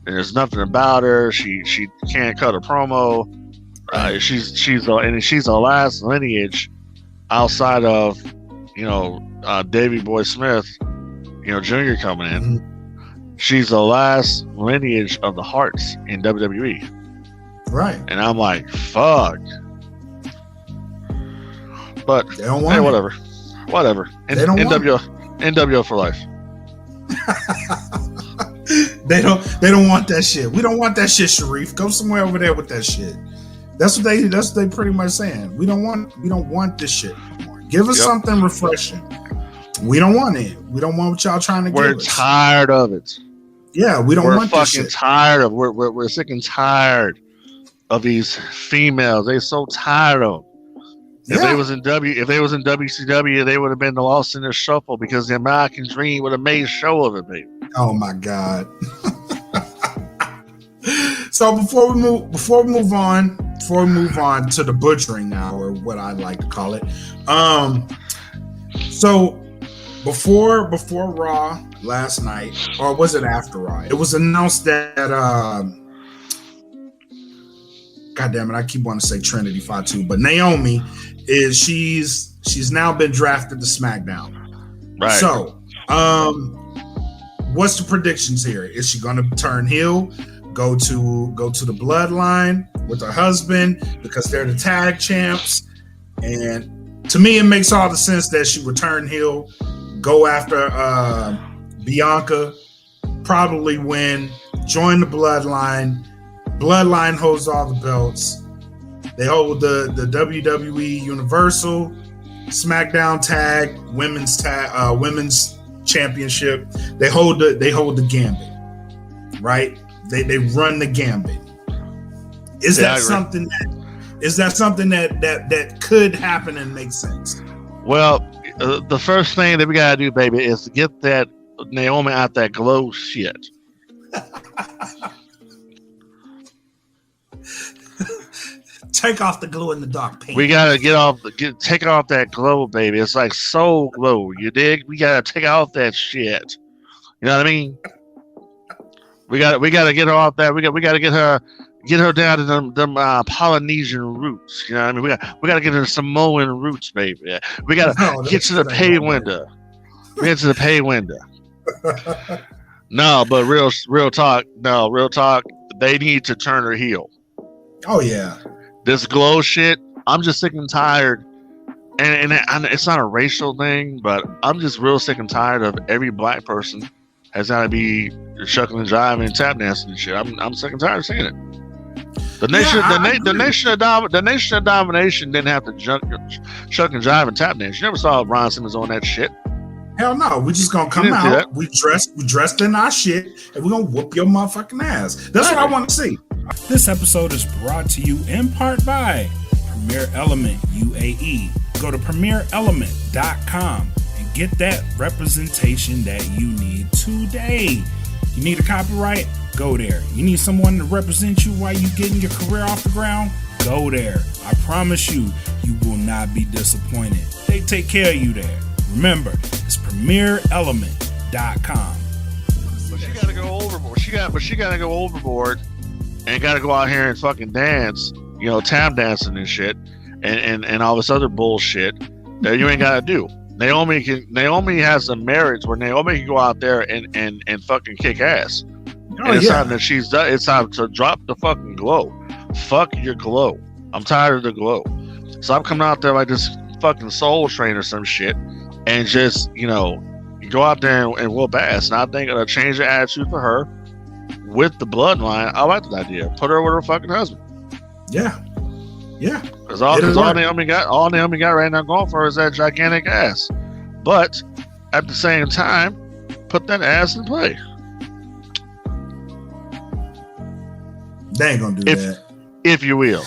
and there's nothing about her. She can't cut a promo. She's the last lineage outside of Davey Boy Smith, Jr. coming in. Mm-hmm. She's the last lineage of the Hearts in WWE. Right. And I'm like, fuck. But they don't want whatever. They don't NWO for life. They don't want that shit. We don't want that shit, Sharif. Go somewhere over there with that shit. That's what they pretty much saying. We don't want this shit anymore. Give us something refreshing. We don't want it. We don't want what y'all trying to give us. We're tired of it. Yeah, we don't want this shit. We're fucking tired of we're sick and tired of these females. They're so tired of them. If they was in WCW, they would have been lost in the shuffle because the American Dream would have made a show of it, baby. Oh my God. So before we move on to the butchering now, or what I like to call it. So before Raw last night, or was it after Raw? It was announced that God damn it, I keep wanting to say Trinity Fatu, but Naomi she's now been drafted to SmackDown. Right. So, what's the predictions here? Is she going to turn heel, go to the Bloodline with her husband because they're the tag champs? And to me, it makes all the sense that she would turn heel, go after Bianca, probably win, join the Bloodline. Bloodline holds all the belts. They hold the WWE Universal, SmackDown Tag, Women's Championship. They hold the gambit, right? They run the gambit. Is that something that could happen and make sense? Well, the first thing that we gotta do, baby, is to get that Naomi out that glow shit. Take off the glow in the dark paint. We gotta take off that glow, baby. It's like soul glow. You dig? We gotta take off that shit. You know what I mean? We gotta get her off that. We gotta get her down to them Polynesian roots. You know what I mean? We gotta get her Samoan roots, baby. We gotta get to the pay window. We get to the pay window. No, but real talk. No, real talk. They need to turn her heel. Oh yeah. This glow shit, I'm just sick and tired, and it's not a racial thing, but I'm just real sick and tired of every black person has got to be shucking and jiving and tap dancing and shit. I'm sick and tired of seeing it. The nation of domination didn't have to shuck and jive and tap dance. You never saw Ron Simmons on that shit. Hell no, we just gonna come out. We dressed in our shit, and we're gonna whoop your motherfucking ass. That's what I want to see. This episode is brought to you in part by Premier Element UAE. Go to premierelement.com and get that representation that you need today. You need a copyright? Go there. You need someone to represent you while you getting your career off the ground? Go there. I promise you, you will not be disappointed. They take care of you there. Remember, it's premierelement.com. But she gotta go overboard. She gotta go overboard and gotta go out here and fucking dance, tap dancing and shit, and all this other bullshit that you ain't gotta do. Naomi has a marriage where Naomi can go out there and fucking kick ass. It's time that she's done. It's time to drop the fucking glow. Fuck your glow. I'm tired of the glow. So I'm coming out there like this fucking Soul Train or some shit, and just go out there and whoop ass. And I think it'll change the attitude for her with the Bloodline. I like that idea. Put her with her fucking husband. Yeah. Because all Naomi got right now going for her is that gigantic ass. But at the same time, put that ass in play. They ain't gonna do that. If you will.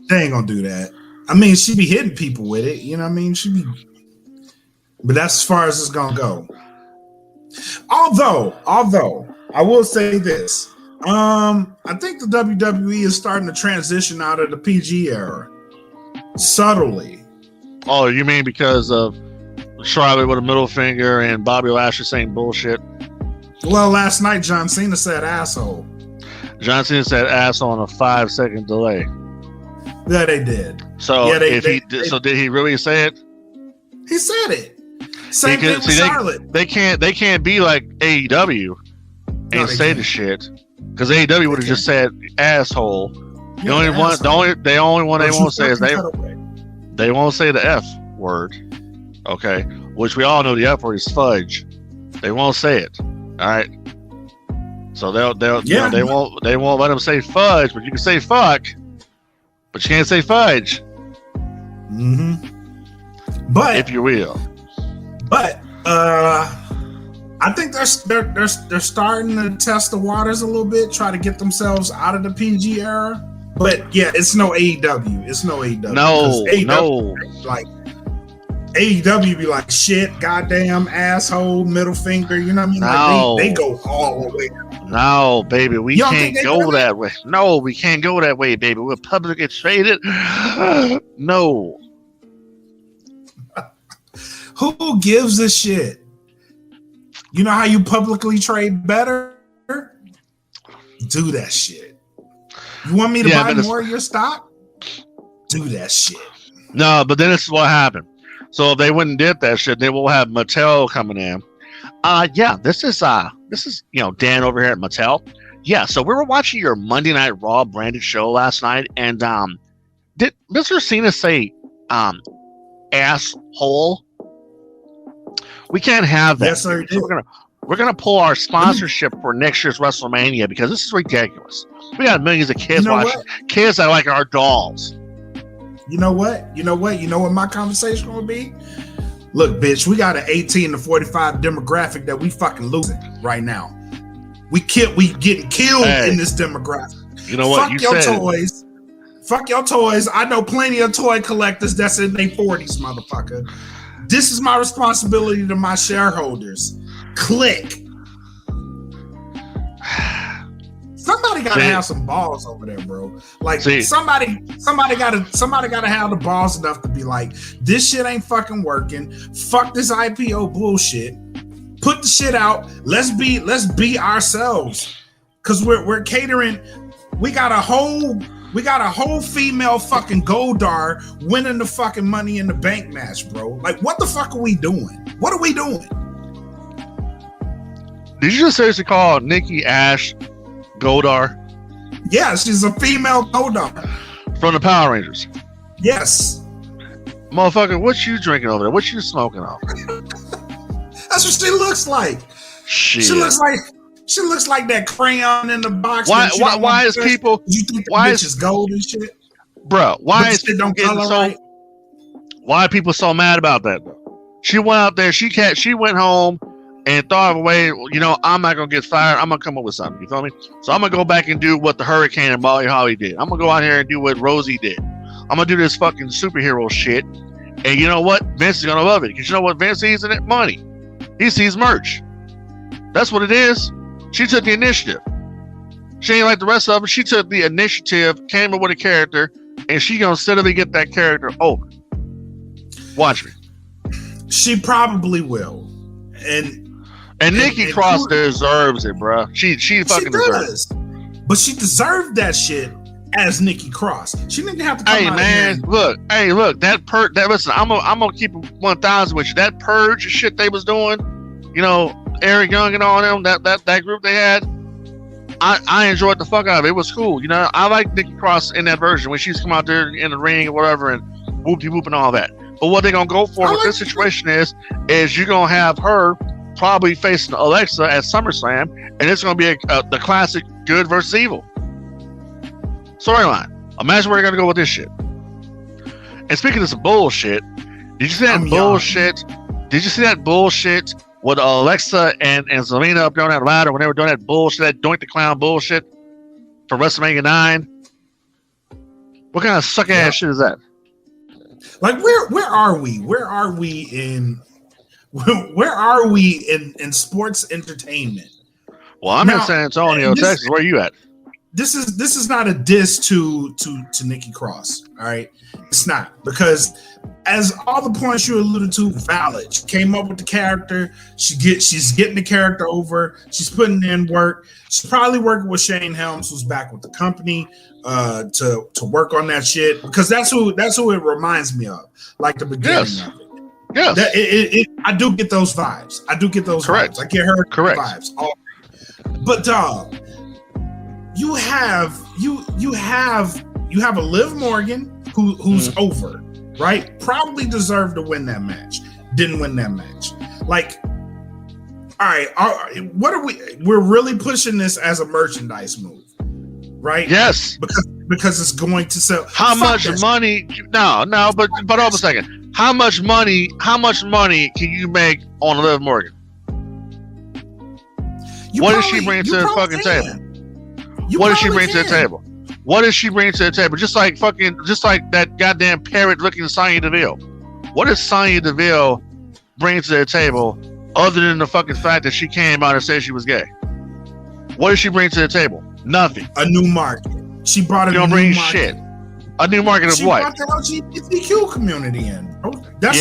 They ain't gonna do that. I mean, she be hitting people with it. You know what I mean? She be, but that's as far as it's gonna go. Although I will say this, I think the WWE is starting to transition out of the PG era subtly. Oh, you mean because of Charlotte with a middle finger and Bobby Lashley saying bullshit? Well, last night John Cena said asshole. John Cena said asshole on a 5-second delay. Yeah, they did. So did he really say it? He said it. Same thing with Charlotte. They can't be like AEW and say the shit, because AEW would have just said asshole. The only one they won't say is they won't say the F word. Okay, which we all know the F word is fudge. They won't say it. All right. So they won't let them say fudge, but you can say fuck, but you can't say fudge. Mm-hmm. But if you will. But I think they're starting to test the waters a little bit, try to get themselves out of the PG era. But yeah, it's no AEW. It's no AEW. No. Like AEW be like shit, goddamn, asshole, middle finger. You know what I mean? No. Like they go all the way. No, baby, we can't go that way. No, we can't go that way, baby. We're publicly traded. No. Who gives a shit? You know how you publicly trade better? Do that shit. You want me to buy more of your stock? Do that shit. No, but then this is what happened. So if they wouldn't did that shit, they will have Mattel coming in. This is Dan over here at Mattel. Yeah, so we were watching your Monday Night Raw branded show last night, and did Mr. Cena say asshole? We can't have that. Yes, sir. So we're gonna pull our sponsorship for next year's WrestleMania because this is ridiculous. We got millions of kids watching. Kids that like our dolls. You know what? You know what my conversation will be? Look, bitch, we got an 18 to 45 demographic that we fucking losing right now. We getting killed in this demographic. You know what? Fuck your toys. Fuck your toys. I know plenty of toy collectors that's in their 40s, motherfucker. This is my responsibility to my shareholders. Click. Somebody gotta have some balls over there, bro. Like somebody gotta have the balls enough to be like, this shit ain't fucking working. Fuck this IPO bullshit. Put the shit out. Let's be ourselves. Cause we're catering. We got a whole female fucking Goldar winning the fucking Money in the Bank match, bro. Like, what the fuck are we doing? What are we doing? Did you just seriously call Nikki Ash Goldar? Yeah, she's a female Goldar. From the Power Rangers? Yes. Motherfucker, what you drinking over there? What you smoking off? That's what she looks like. Shit. She looks like that crayon in the box. Why is people? You think why bitch is gold and shit, bro? Why is shit don't color right? Why are people so mad about that? Bro? She went out there. She went home and thought of a way. You know, I'm not gonna get fired. I'm gonna come up with something. You feel me? So I'm gonna go back and do what the Hurricane and Molly Holly did. I'm gonna go out here and do what Rosie did. I'm gonna do this fucking superhero shit. And you know what? Vince is gonna love it because you know what Vince sees in it? Money. He sees merch. That's what it is. She took the initiative. She ain't like the rest of them. She took the initiative, came up with a character, and she gonna steadily get that character over. Watch me. She probably will. And Nikki Cross deserves it, bro. She fucking deserves it. But she deserved that shit as Nikki Cross. She didn't have to come out man, here. Look, listen, I'm gonna keep it 1,000 with you. That purge shit they was doing, you know, Eric Young and all them, that group they had, I enjoyed the fuck out of it. It was cool. You know, I like Nikki Cross in that version when she's come out there in the ring or whatever and whoop-de-whoop and all that. But what they're going to go for with this situation is you're going to have her probably facing Alexa at SummerSlam, and it's going to be the classic good versus evil storyline. Imagine where you're going to go with this shit. And speaking of some bullshit, did you see that bullshit? Did you see that bullshit with Alexa and Zelina up there on that ladder when they were doing that bullshit, that Doink the Clown bullshit for WrestleMania 9? What kind of suck ass shit is that? Like where are we? Where are we in sports entertainment? Well, I'm in San Antonio, Texas. Where are you at? This is not a diss to Nikki Cross. All right, it's not, because as all the points you alluded to, valid. She came up with the character. She's getting the character over. She's putting in work. She's probably working with Shane Helms, who's back with the company, to work on that shit, because that's who it reminds me of, like the beginning of it. Yes, I do get those vibes. Correct. Vibes. I get her correct vibes. But dog, you have a Liv Morgan who's over, right? Probably deserved to win that match. Didn't win that match. Like, all right, what are we're really pushing this as a merchandise move, right? Yes, because it's going to sell. How much money? No, but hold on a second. How much money can you make on Liv Morgan? What does she bring to the fucking table? What does she bring to the table? What does she bring to the table? Just like that goddamn parrot looking Sonya Deville. What does Sonya Deville bring to the table other than the fucking fact that she came out and said she was gay? What does she bring to the table? Nothing. A new market. She brought a new market. Shit. A new market of what? She brought the LGBTQ community in. That's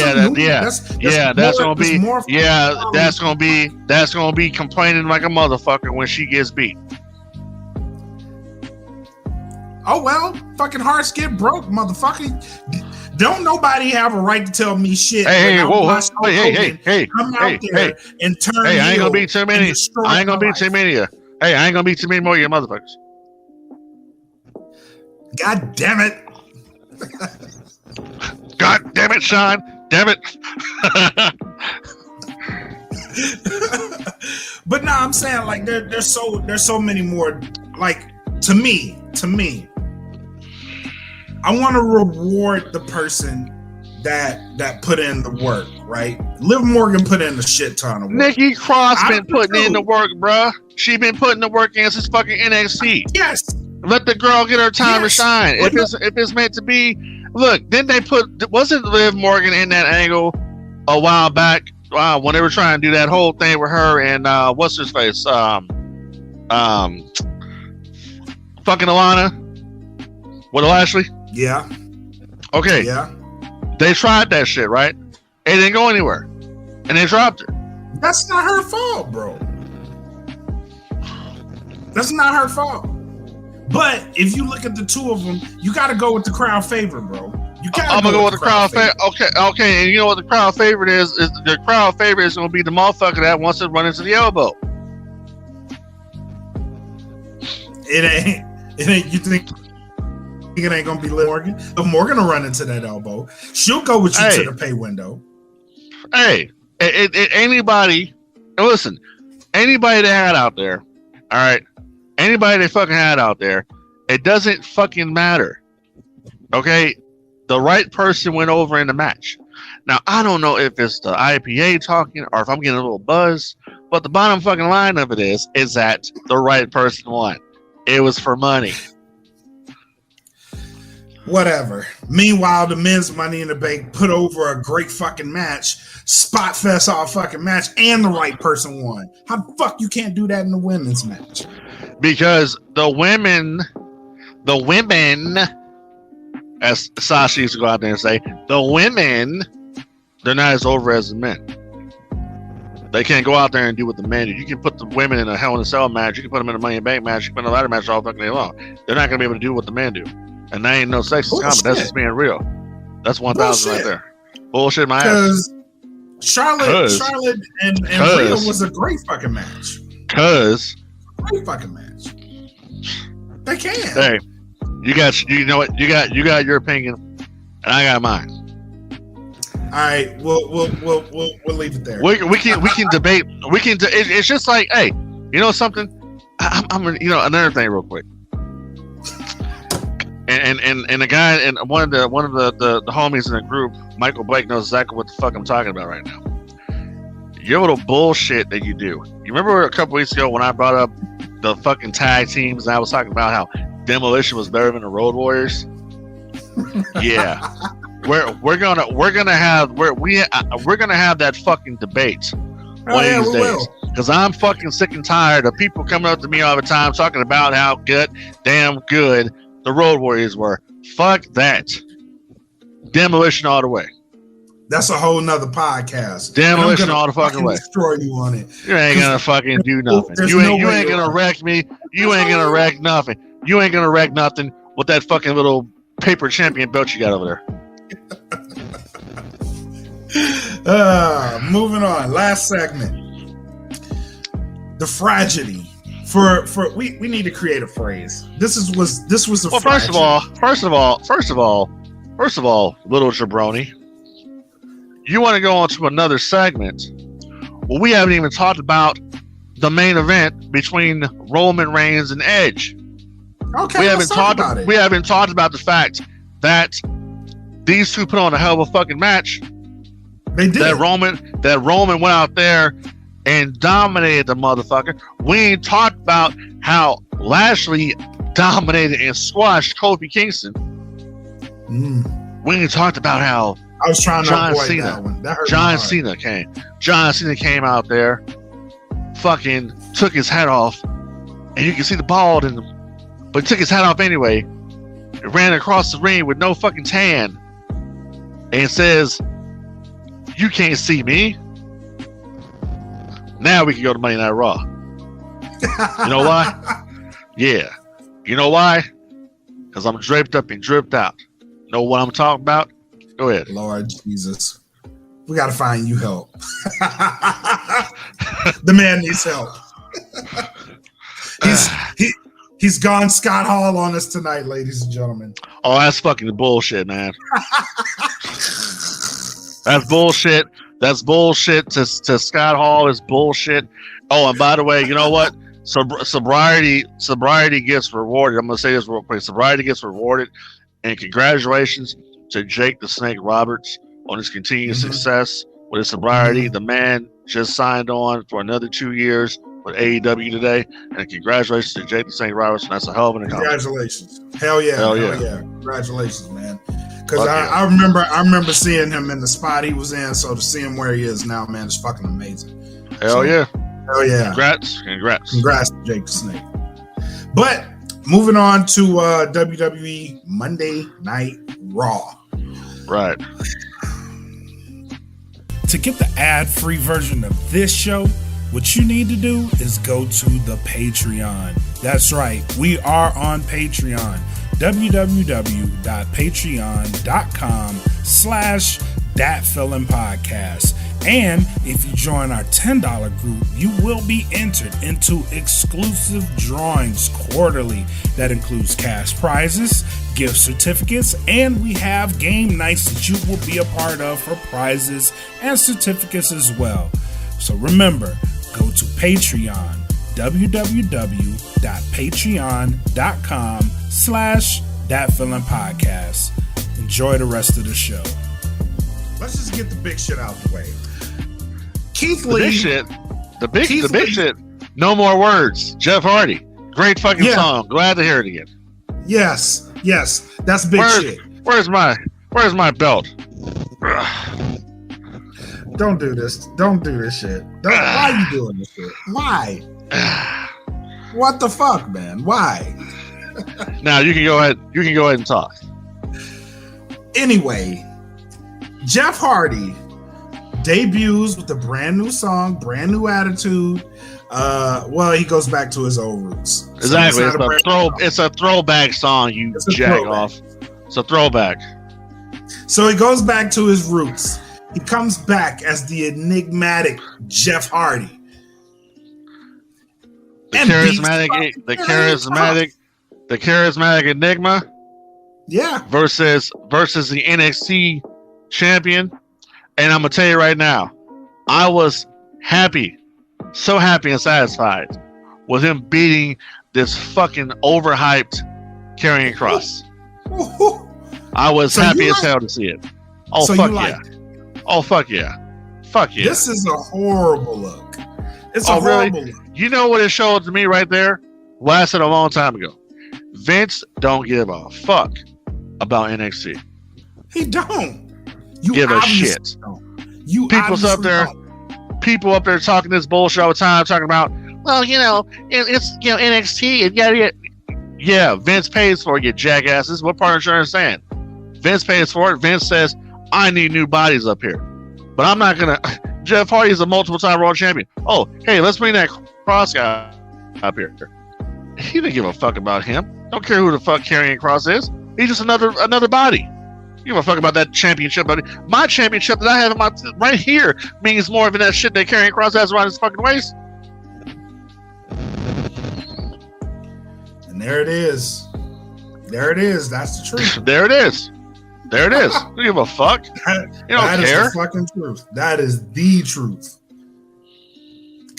gonna be complaining like a motherfucker when she gets beat. Oh well, fucking hearts get broke, motherfucker. Don't nobody have a right to tell me shit. Hey, come out there and turn. Hey, I ain't gonna be too many. I ain't gonna be too many. Hey, I ain't gonna be too many more of you motherfuckers. God damn it. God damn it, Sean. Damn it. But no, I'm saying, like, there's so many more. Like, to me, I want to reward the person that put in the work, right? Liv Morgan put in a shit ton of work. Nikki Cross been putting in the work, bruh. She been putting the work in since fucking NXT. Yes. Let the girl get her time to shine. If it's meant to be, look. Then they wasn't Liv Morgan in that angle a while back? When they were trying to do that whole thing with her and what's his face, fucking Alana with Lashley. Yeah. Okay. Yeah. They tried that shit, right? It didn't go anywhere, and they dropped her. That's not her fault, bro. That's not her fault. But if you look at the two of them, you got to go with the crowd favorite, bro. I'm gonna go with the crowd favorite. Okay, and you know what the crowd favorite is? The crowd favorite is gonna be the motherfucker that wants to run into the elbow. It ain't. You think it ain't gonna be Liv Morgan? Liv Morgan will run into that elbow. She'll go with you to the pay window. Hey, anybody, listen, anybody that had out there, all right, anybody that fucking had out there, it doesn't fucking matter. Okay, the right person went over in the match. Now, I don't know if it's the IPA talking or if I'm getting a little buzz, but the bottom fucking line of it is that the right person won. It was for money. Whatever. Meanwhile, the men's Money in the Bank put over a great fucking match, spot fest all fucking match, and the right person won. How the fuck you can't do that in the women's match? Because the women, as Sasha used to go out there and say, the women, they're not as over as the men. They can't go out there and do what the men do. You can put the women in a Hell in a Cell match, you can put them in a Money in the Bank match, you can put them in a ladder match all fucking day long. They're not going to be able to do what the men do. And that ain't no sexist comment. That's just being real. That's 1,000 right there. Bullshit my ass. Charlotte and Rhea was a great fucking match. Great fucking match. They can. Hey, you know what? You got your opinion, and I got mine. All right, we'll leave it there. We can debate. It's just like, hey, you know something? I'm another thing real quick. And the guy and one of the homies in the group, Michael Blake, knows exactly what the fuck I'm talking about right now. Your little bullshit that you do. You remember a couple weeks ago when I brought up the fucking tag teams and I was talking about how Demolition was better than the Road Warriors? Yeah. we're gonna have that fucking debate one of these days. Because I'm fucking sick and tired of people coming up to me all the time talking about how damn good the Road Warriors were. Fuck that. Demolition all the way. That's a whole nother podcast. Demolition all the fucking way. Destroy you on it. You ain't gonna fucking do nothing. You ain't gonna wreck me. You ain't gonna wreck nothing. You ain't gonna wreck nothing with that fucking little paper champion belt you got over there. Moving on. Last segment. The fragility. We need to create a phrase. This was a well, first of all, little jabroni, you want to go on to another segment? Well, we haven't even talked about the main event between Roman Reigns and Edge. Okay, we haven't talked about it. We haven't talked about the fact that these two put on a hell of a fucking match. They did. That Roman went out there and dominated the motherfucker. We ain't talked about how Lashley dominated and squashed Kofi Kingston. We ain't talked about how I was trying to John avoid Cena. that one. That hurt John Cena came. John Cena came out there, fucking took his hat off, and you can see the bald in him, but he took his hat off anyway. And ran across the ring with no fucking tan, and says, "You can't see me." Now we can go to Monday Night Raw. You know why? Yeah. You know why? Because I'm draped up and dripped out. Know what I'm talking about? Go ahead. Lord Jesus. We got to find you help. The man needs help. He's gone Scott Hall on us tonight, ladies and gentlemen. Oh, that's fucking bullshit, man. That's bullshit. That's bullshit. To Scott Hall is bullshit. Oh, and by the way, you know what? Sobriety gets rewarded. I'm gonna say this real quick. Sobriety gets rewarded, and congratulations to Jake the Snake Roberts on his continued success with his sobriety. The man just signed on for another 2 years with AEW today, and congratulations to Jake the Snake Roberts. That's a hell of an accomplishment. Congratulations! Hell yeah! Hell yeah! Congratulations, man. Because I remember seeing him in the spot he was in, so to see him where he is now, man, is fucking amazing. Hell yeah. Hell yeah. Congrats to Jake the Snake. But moving on to WWE Monday Night Raw. Right. To get the ad-free version of this show, what you need to do is go to the Patreon. That's right, we are on Patreon. www.patreon.com/thatfillinpodcast. And if you join our $10 group, you will be entered into exclusive drawings quarterly. That includes cash prizes, gift certificates, and we have game nights that you will be a part of for prizes and certificates as well. So remember, go to Patreon, www.patreon.com/thatfillinpodcast. Enjoy the rest of the show. Let's just get the big shit out the way. Keith Lee. The big shit. No more words. Jeff Hardy. Great fucking song. Glad to hear it again. Yes. That's big shit. Where's my belt? Don't do this. Don't do this shit. Why are you doing this shit? Why? What the fuck, man? Why? Now you can go ahead and talk. Anyway, Jeff Hardy debuts with a brand new song, brand new attitude. He goes back to his old roots. Exactly. It's a throwback song, you jag off. It's a throwback. So he goes back to his roots. He comes back as the enigmatic Jeff Hardy. The charismatic Enigma. Yeah. Versus the NXT champion. And I'm gonna tell you right now, I was happy, so happy and satisfied with him beating this fucking overhyped Karrion Kross. I was happy as hell to see it. Oh fuck yeah! Oh fuck yeah! Fuck yeah! This is a horrible look. It's a horrible look. You know what it showed to me right there? What I said a long time ago. Vince don't give a fuck about NXT. He don't. You give a obviously shit. don't. You People's up obviously there. don't. People up there talking this bullshit all the time, talking about, well, it's NXT and yeah, Vince pays for it, you jackasses. What part of insurance saying? Vince pays for it. Vince says, I need new bodies up here. But I'm not gonna. Jeff Hardy is a multiple-time world champion. Oh, hey, let's bring that Cross guy up here. He didn't give a fuck about him. Don't care who the fuck Karrion Kross is. He's just another body. You give a fuck about that championship, buddy. My championship that I have in my right here means more than that shit that Karrion Kross has around his fucking waist. And there it is. There it is. That's the truth. There it is. There it is. Don't give a fuck. You don't that care. is the fucking truth. That is the truth.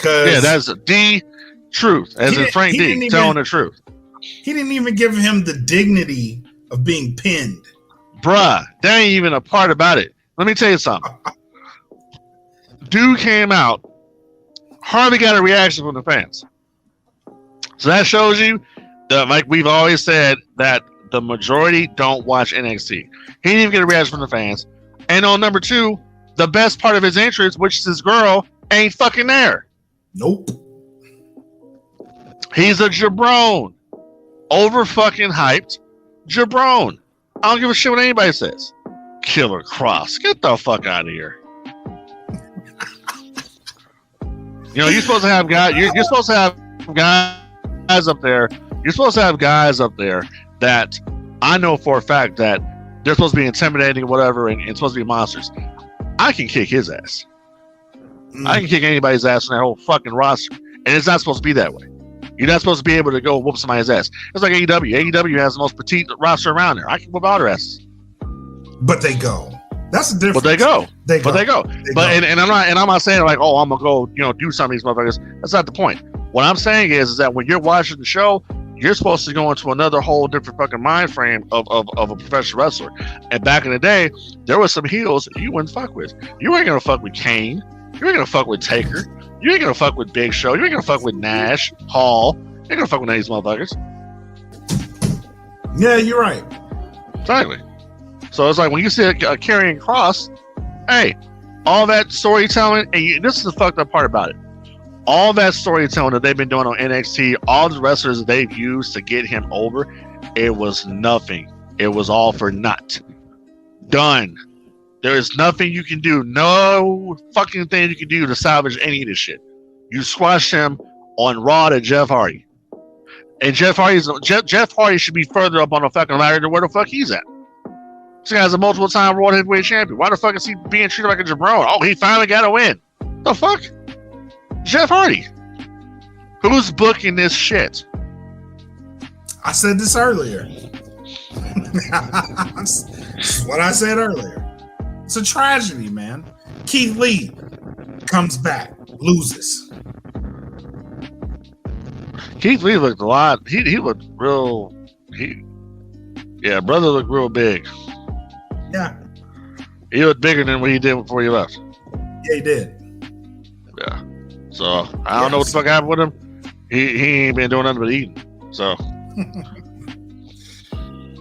Yeah, that's the truth. As in Frank D telling the truth. He didn't even give him the dignity of being pinned. Bruh, that ain't even a part about it. Let me tell you something. Dude came out, hardly got a reaction from the fans. So that shows you that, like we've always said, that the majority don't watch NXT. He didn't even get a reaction from the fans. And on number 2, the best part of his entrance, which is his girl, ain't fucking there. Nope. He's a jabron. Over fucking hyped jabron. I don't give a shit what anybody says. Killer Kross. Get the fuck out of here. You're supposed to have guys. You're supposed to have guys up there. You're supposed to have guys up there that I know for a fact that they're supposed to be intimidating or whatever and supposed to be monsters. I can kick his ass. I can kick anybody's ass in that whole fucking roster. And it's not supposed to be that way. You're not supposed to be able to go whoop somebody's ass. It's like AEW. AEW has the most petite roster around there. I can whoop all their asses. But they go. That's the difference. But they go. They go. And I'm not saying like, oh, I'm gonna go, do some of these motherfuckers. That's not the point. What I'm saying is that when you're watching the show, you're supposed to go into another whole different fucking mind frame of a professional wrestler. And back in the day, there were some heels you wouldn't fuck with. You ain't gonna fuck with Kane. You ain't gonna fuck with Taker. You ain't gonna fuck with Big Show. You ain't gonna fuck with Nash, Hall. You ain't gonna fuck with any of these motherfuckers. Yeah, you're right. Exactly. So it's like when you see a Karrion Kross, hey, all that storytelling, and this is the fucked up part about it. All that storytelling that they've been doing on NXT, all the wrestlers that they've used to get him over, it was nothing. It was all for naught. Done. There is nothing you can do. No fucking thing you can do to salvage any of this shit. You squash him on Raw to Jeff Hardy. And Jeff Hardy should be further up on the fucking ladder than where the fuck he's at. This guy's a multiple-time World Heavyweight Champion. Why the fuck is he being treated like a jabron? Oh, he finally got a win. The fuck? Jeff Hardy. Who's booking this shit? I said this earlier. That's what I said earlier. It's a tragedy, man. Keith Lee comes back, loses. Keith Lee looked a lot. He looked real. Brother looked real big. Yeah. He looked bigger than what he did before he left. Yeah, he did. Yeah. So I don't know what the fuck happened with him. He ain't been doing nothing but eating. So.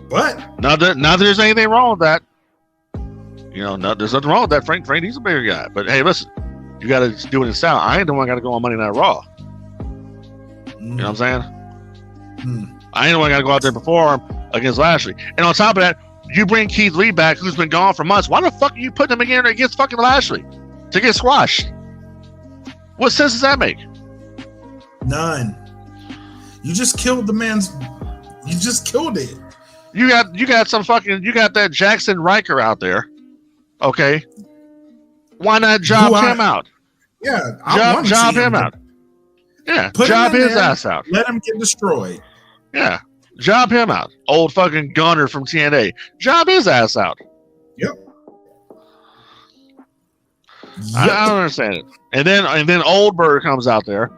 But not that there's anything wrong with that. There's nothing wrong with that. Frank, he's a bigger guy. But hey, listen, you got to do it in style. I ain't the one got to go on Monday Night Raw. You know what I'm saying? I ain't the one got to go out there and perform against Lashley. And on top of that, you bring Keith Lee back, who's been gone for months. Why the fuck are you putting him again against fucking Lashley to get squashed? What sense does that make? None. You just killed the man's. You just killed it. You got that Jackson Riker out there. Okay. Why not job him out? Yeah, job him out. Yeah, job his ass out. Let him get destroyed. Yeah, job him out. Old fucking Gunner from TNA. Job his ass out. Yep. I don't understand it. And then Oldberg comes out there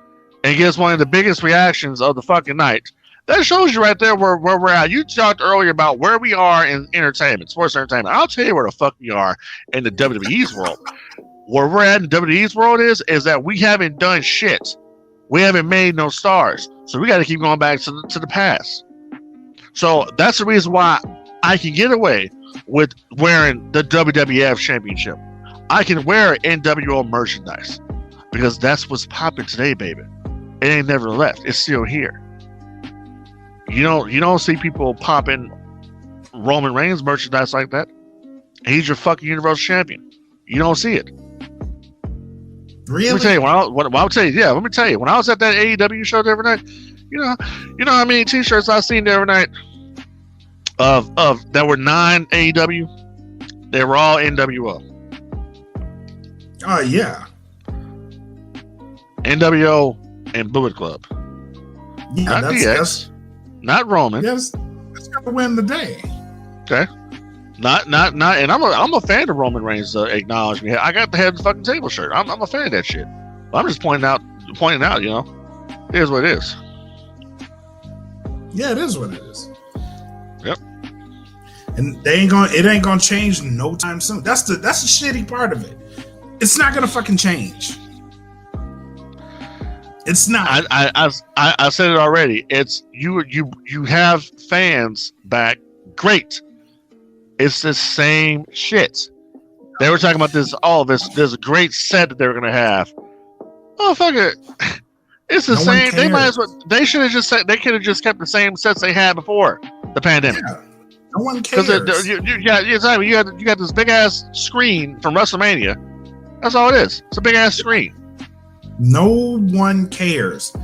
and gets one of the biggest reactions of the fucking night. That shows you right there where we're at. You talked earlier about where we are in entertainment, sports entertainment. I'll tell you where the fuck we are in the WWE's world. Where we're at in WWE's world is that we haven't done shit. We haven't made no stars. So we got to keep going back to the past. So that's the reason why I can get away with wearing the WWF Championship. I can wear NWO merchandise because that's what's popping today, baby. It ain't never left. It's still here. You don't see people popping Roman Reigns merchandise like that. He's your fucking Universal Champion. You don't see it. Really? Let me tell you. Let me tell you. When I was at that AEW show the other night, you know how many T-shirts I seen the other night of that were non AEW. They were all NWO. Oh yeah. NWO and Buuuuut Club. Yeah, not DX. Not Roman. Yes, that's gonna win the day. Okay. Not, and I'm a fan of Roman Reigns acknowledge me. I got the head of the fucking table shirt. I'm a fan of that shit. I'm just pointing out, you know, it is what it is. Yeah, it is what it is. Yep. And it ain't gonna change no time soon. That's the shitty part of it. It's not gonna fucking change. It's not. I said it already. It's you have fans back. Great. It's the same shit. They were talking about this. There's a great set that they were gonna have. Oh fuck it! It's the same. They might as well. They should have just said. They could have just kept the same sets they had before the pandemic. Yeah, no one cares. Because exactly. You got this big ass screen from WrestleMania. That's all it is. It's a big ass screen. No one cares.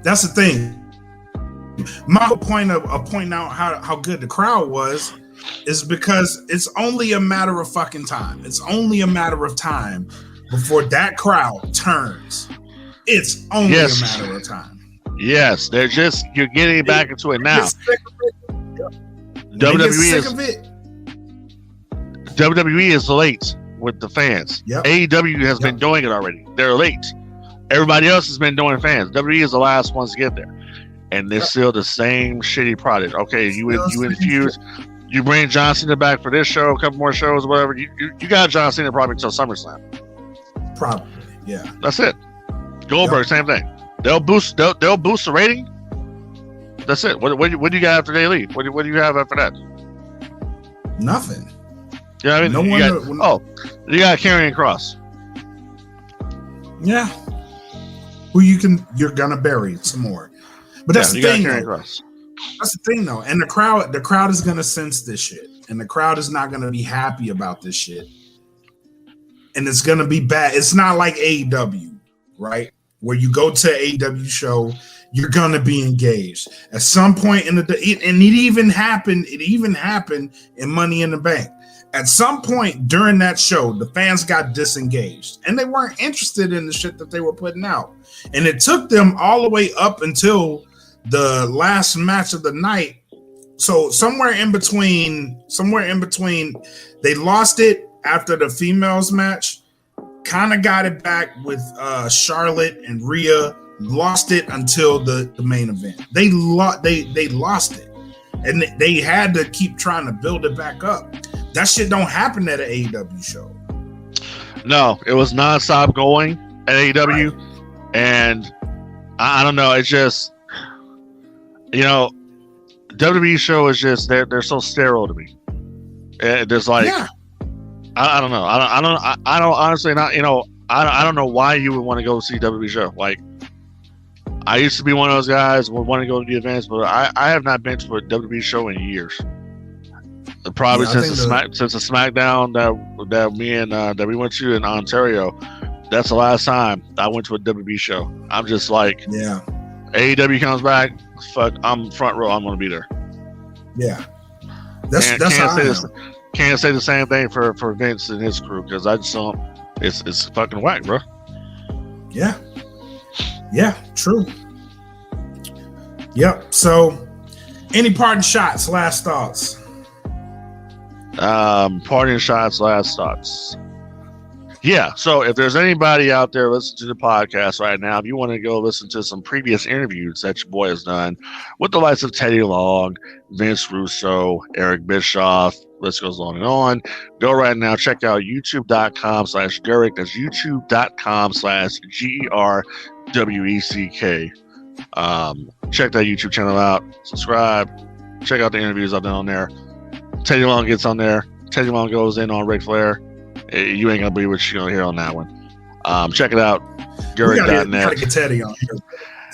That's the thing. My whole point of pointing out how good the crowd was is because it's only a matter of fucking time. It's only a matter of time before that crowd turns. It's only a matter of time. Yes, you're getting back into it now. WWE is late with the fans. Yep. AEW has been doing it already. They're late. Everybody else has been doing fans. WWE is the last ones to get there. And it's still the same shitty product. Okay, you infuse, you bring John Cena back for this show, a couple more shows, whatever. You got John Cena probably until SummerSlam. Probably, yeah. That's it. Goldberg, same thing. They'll boost the rating. That's it. What do you got after they leave? What do you have after that? Nothing. Yeah, I mean, you got Karrion Kross. Yeah. Who you're gonna bury some more. But that's the thing. That's the thing though. And the crowd is gonna sense this shit. And the crowd is not gonna be happy about this shit. And it's gonna be bad. It's not like AEW, right? Where you go to an AEW show, you're gonna be engaged. At some point and it even happened in Money in the Bank. At some point during that show, the fans got disengaged and they weren't interested in the shit that they were putting out. And it took them all the way up until the last match of the night. So somewhere in between, they lost it after the females match, kind of got it back with Charlotte and Rhea, lost it until the main event. They lost it. And they had to keep trying to build it back up. That shit don't happen at an AEW show. No, it was nonstop going at AEW, right. And I don't know. It's just, WWE show is just they're so sterile to me. And there's like, I don't know. I don't honestly not. I don't know why you would want to go see WWE show. Like, I used to be one of those guys who would want to go to the events, but I have not been to a WWE show in years. Probably since the SmackDown that we went to in Ontario. That's the last time I went to a WWE show. I'm just like, AEW comes back, fuck, I'm front row. I'm gonna be there. Yeah, can't say the same thing for Vince and his crew because I just don't. It's fucking whack, bro. Yeah, true. Yep. So, any parting shots? Last thoughts. Parting shots, last thoughts. Yeah, so if there's anybody out there listening to the podcast right now, if you want to go listen to some previous interviews that your boy has done with the likes of Teddy Long, Vince Russo, Eric Bischoff, list goes on and on, go right now, check out youtube.com/Derek. That's youtube.com/GERWECK. Check that YouTube channel out, subscribe, check out the interviews I've done on there. Teddy Long gets on there Teddy Long goes in on Ric Flair. You ain't gonna believe what you're gonna hear on that one. Check it out. Gurrick.net. Gotta get Teddy on here.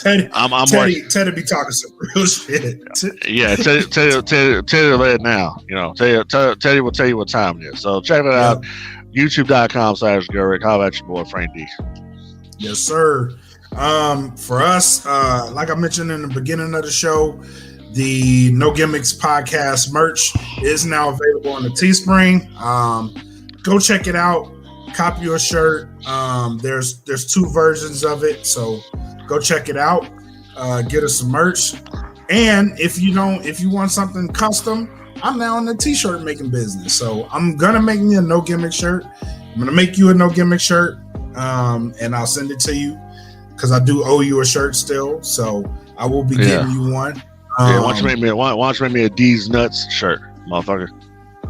Teddy be talking some real shit. Yeah, Teddy will let it now. You know, Teddy will tell you what time it is. So check it out. YouTube.com/Gurrick. How about your boy Frank D? Yes, sir. For us, like I mentioned in the beginning of the show, the No Gimmicks podcast merch is now available on the Teespring. Go check it out. Copy your shirt. There's 2 versions of it, so go check it out. Get us some merch. And if you want something custom, I'm now in the t-shirt making business. So I'm gonna make me a No Gimmick shirt. I'm gonna make you a No Gimmick shirt, and I'll send it to you because I do owe you a shirt still. So I will be getting you one. Why don't you make me a D's Nuts shirt, motherfucker?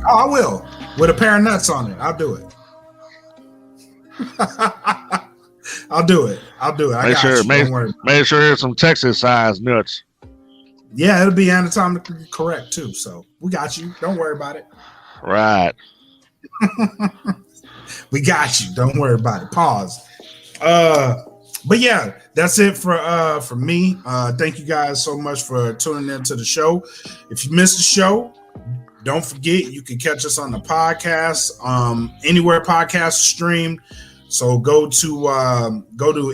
Oh, I will, with a pair of nuts on it. I'll do it. I'll do it. Make sure there's some Texas size nuts. Yeah, it'll be anatomically correct too. So we got you. Don't worry about it. Right. We got you. Don't worry about it. Pause. But yeah, that's it for me. Thank you guys so much for tuning into the show. If you missed the show, don't forget you can catch us on the podcast, anywhere podcast streamed. So go to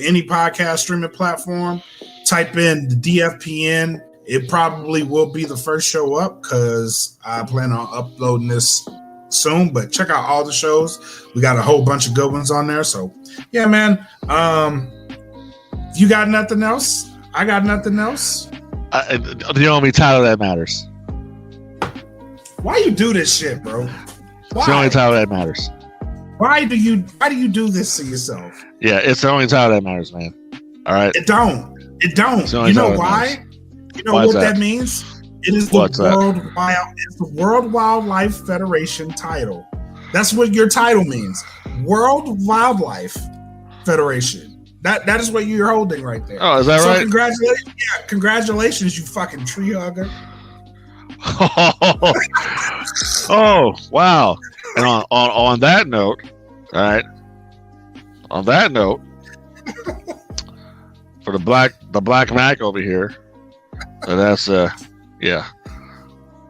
any podcast streaming platform, type in the DFPN. It probably will be the first show up because I plan on uploading this soon. But check out all the shows. We got a whole bunch of good ones on there. So yeah, man. If you got nothing else, I got nothing else. The only title that matters. Why you do this shit, bro? Why? It's the only title that matters. Why do you do this to yourself? Yeah, it's the only title that matters, man. All right. It don't. You know why? You know what that means? It is the World Wildlife Federation title. That's what your title means. World Wildlife Federation. That is what you're holding right there. Oh, is that right? Congratulations. Yeah, congratulations, you fucking tree hugger. Oh, wow. And on that note, all right. On that note, for the black Makk over here, that's yeah.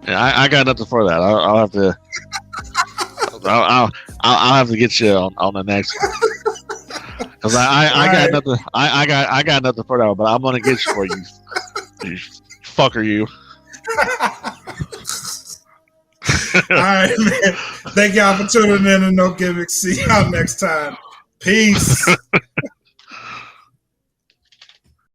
I got nothing for that. I'll have to. I'll have to get you on the next one. Because I got nothing. I got nothing for that, but I'm gonna get you for you. You fucker, you. All right, man. Thank y'all for tuning in to No Gimmicks. See y'all next time. Peace.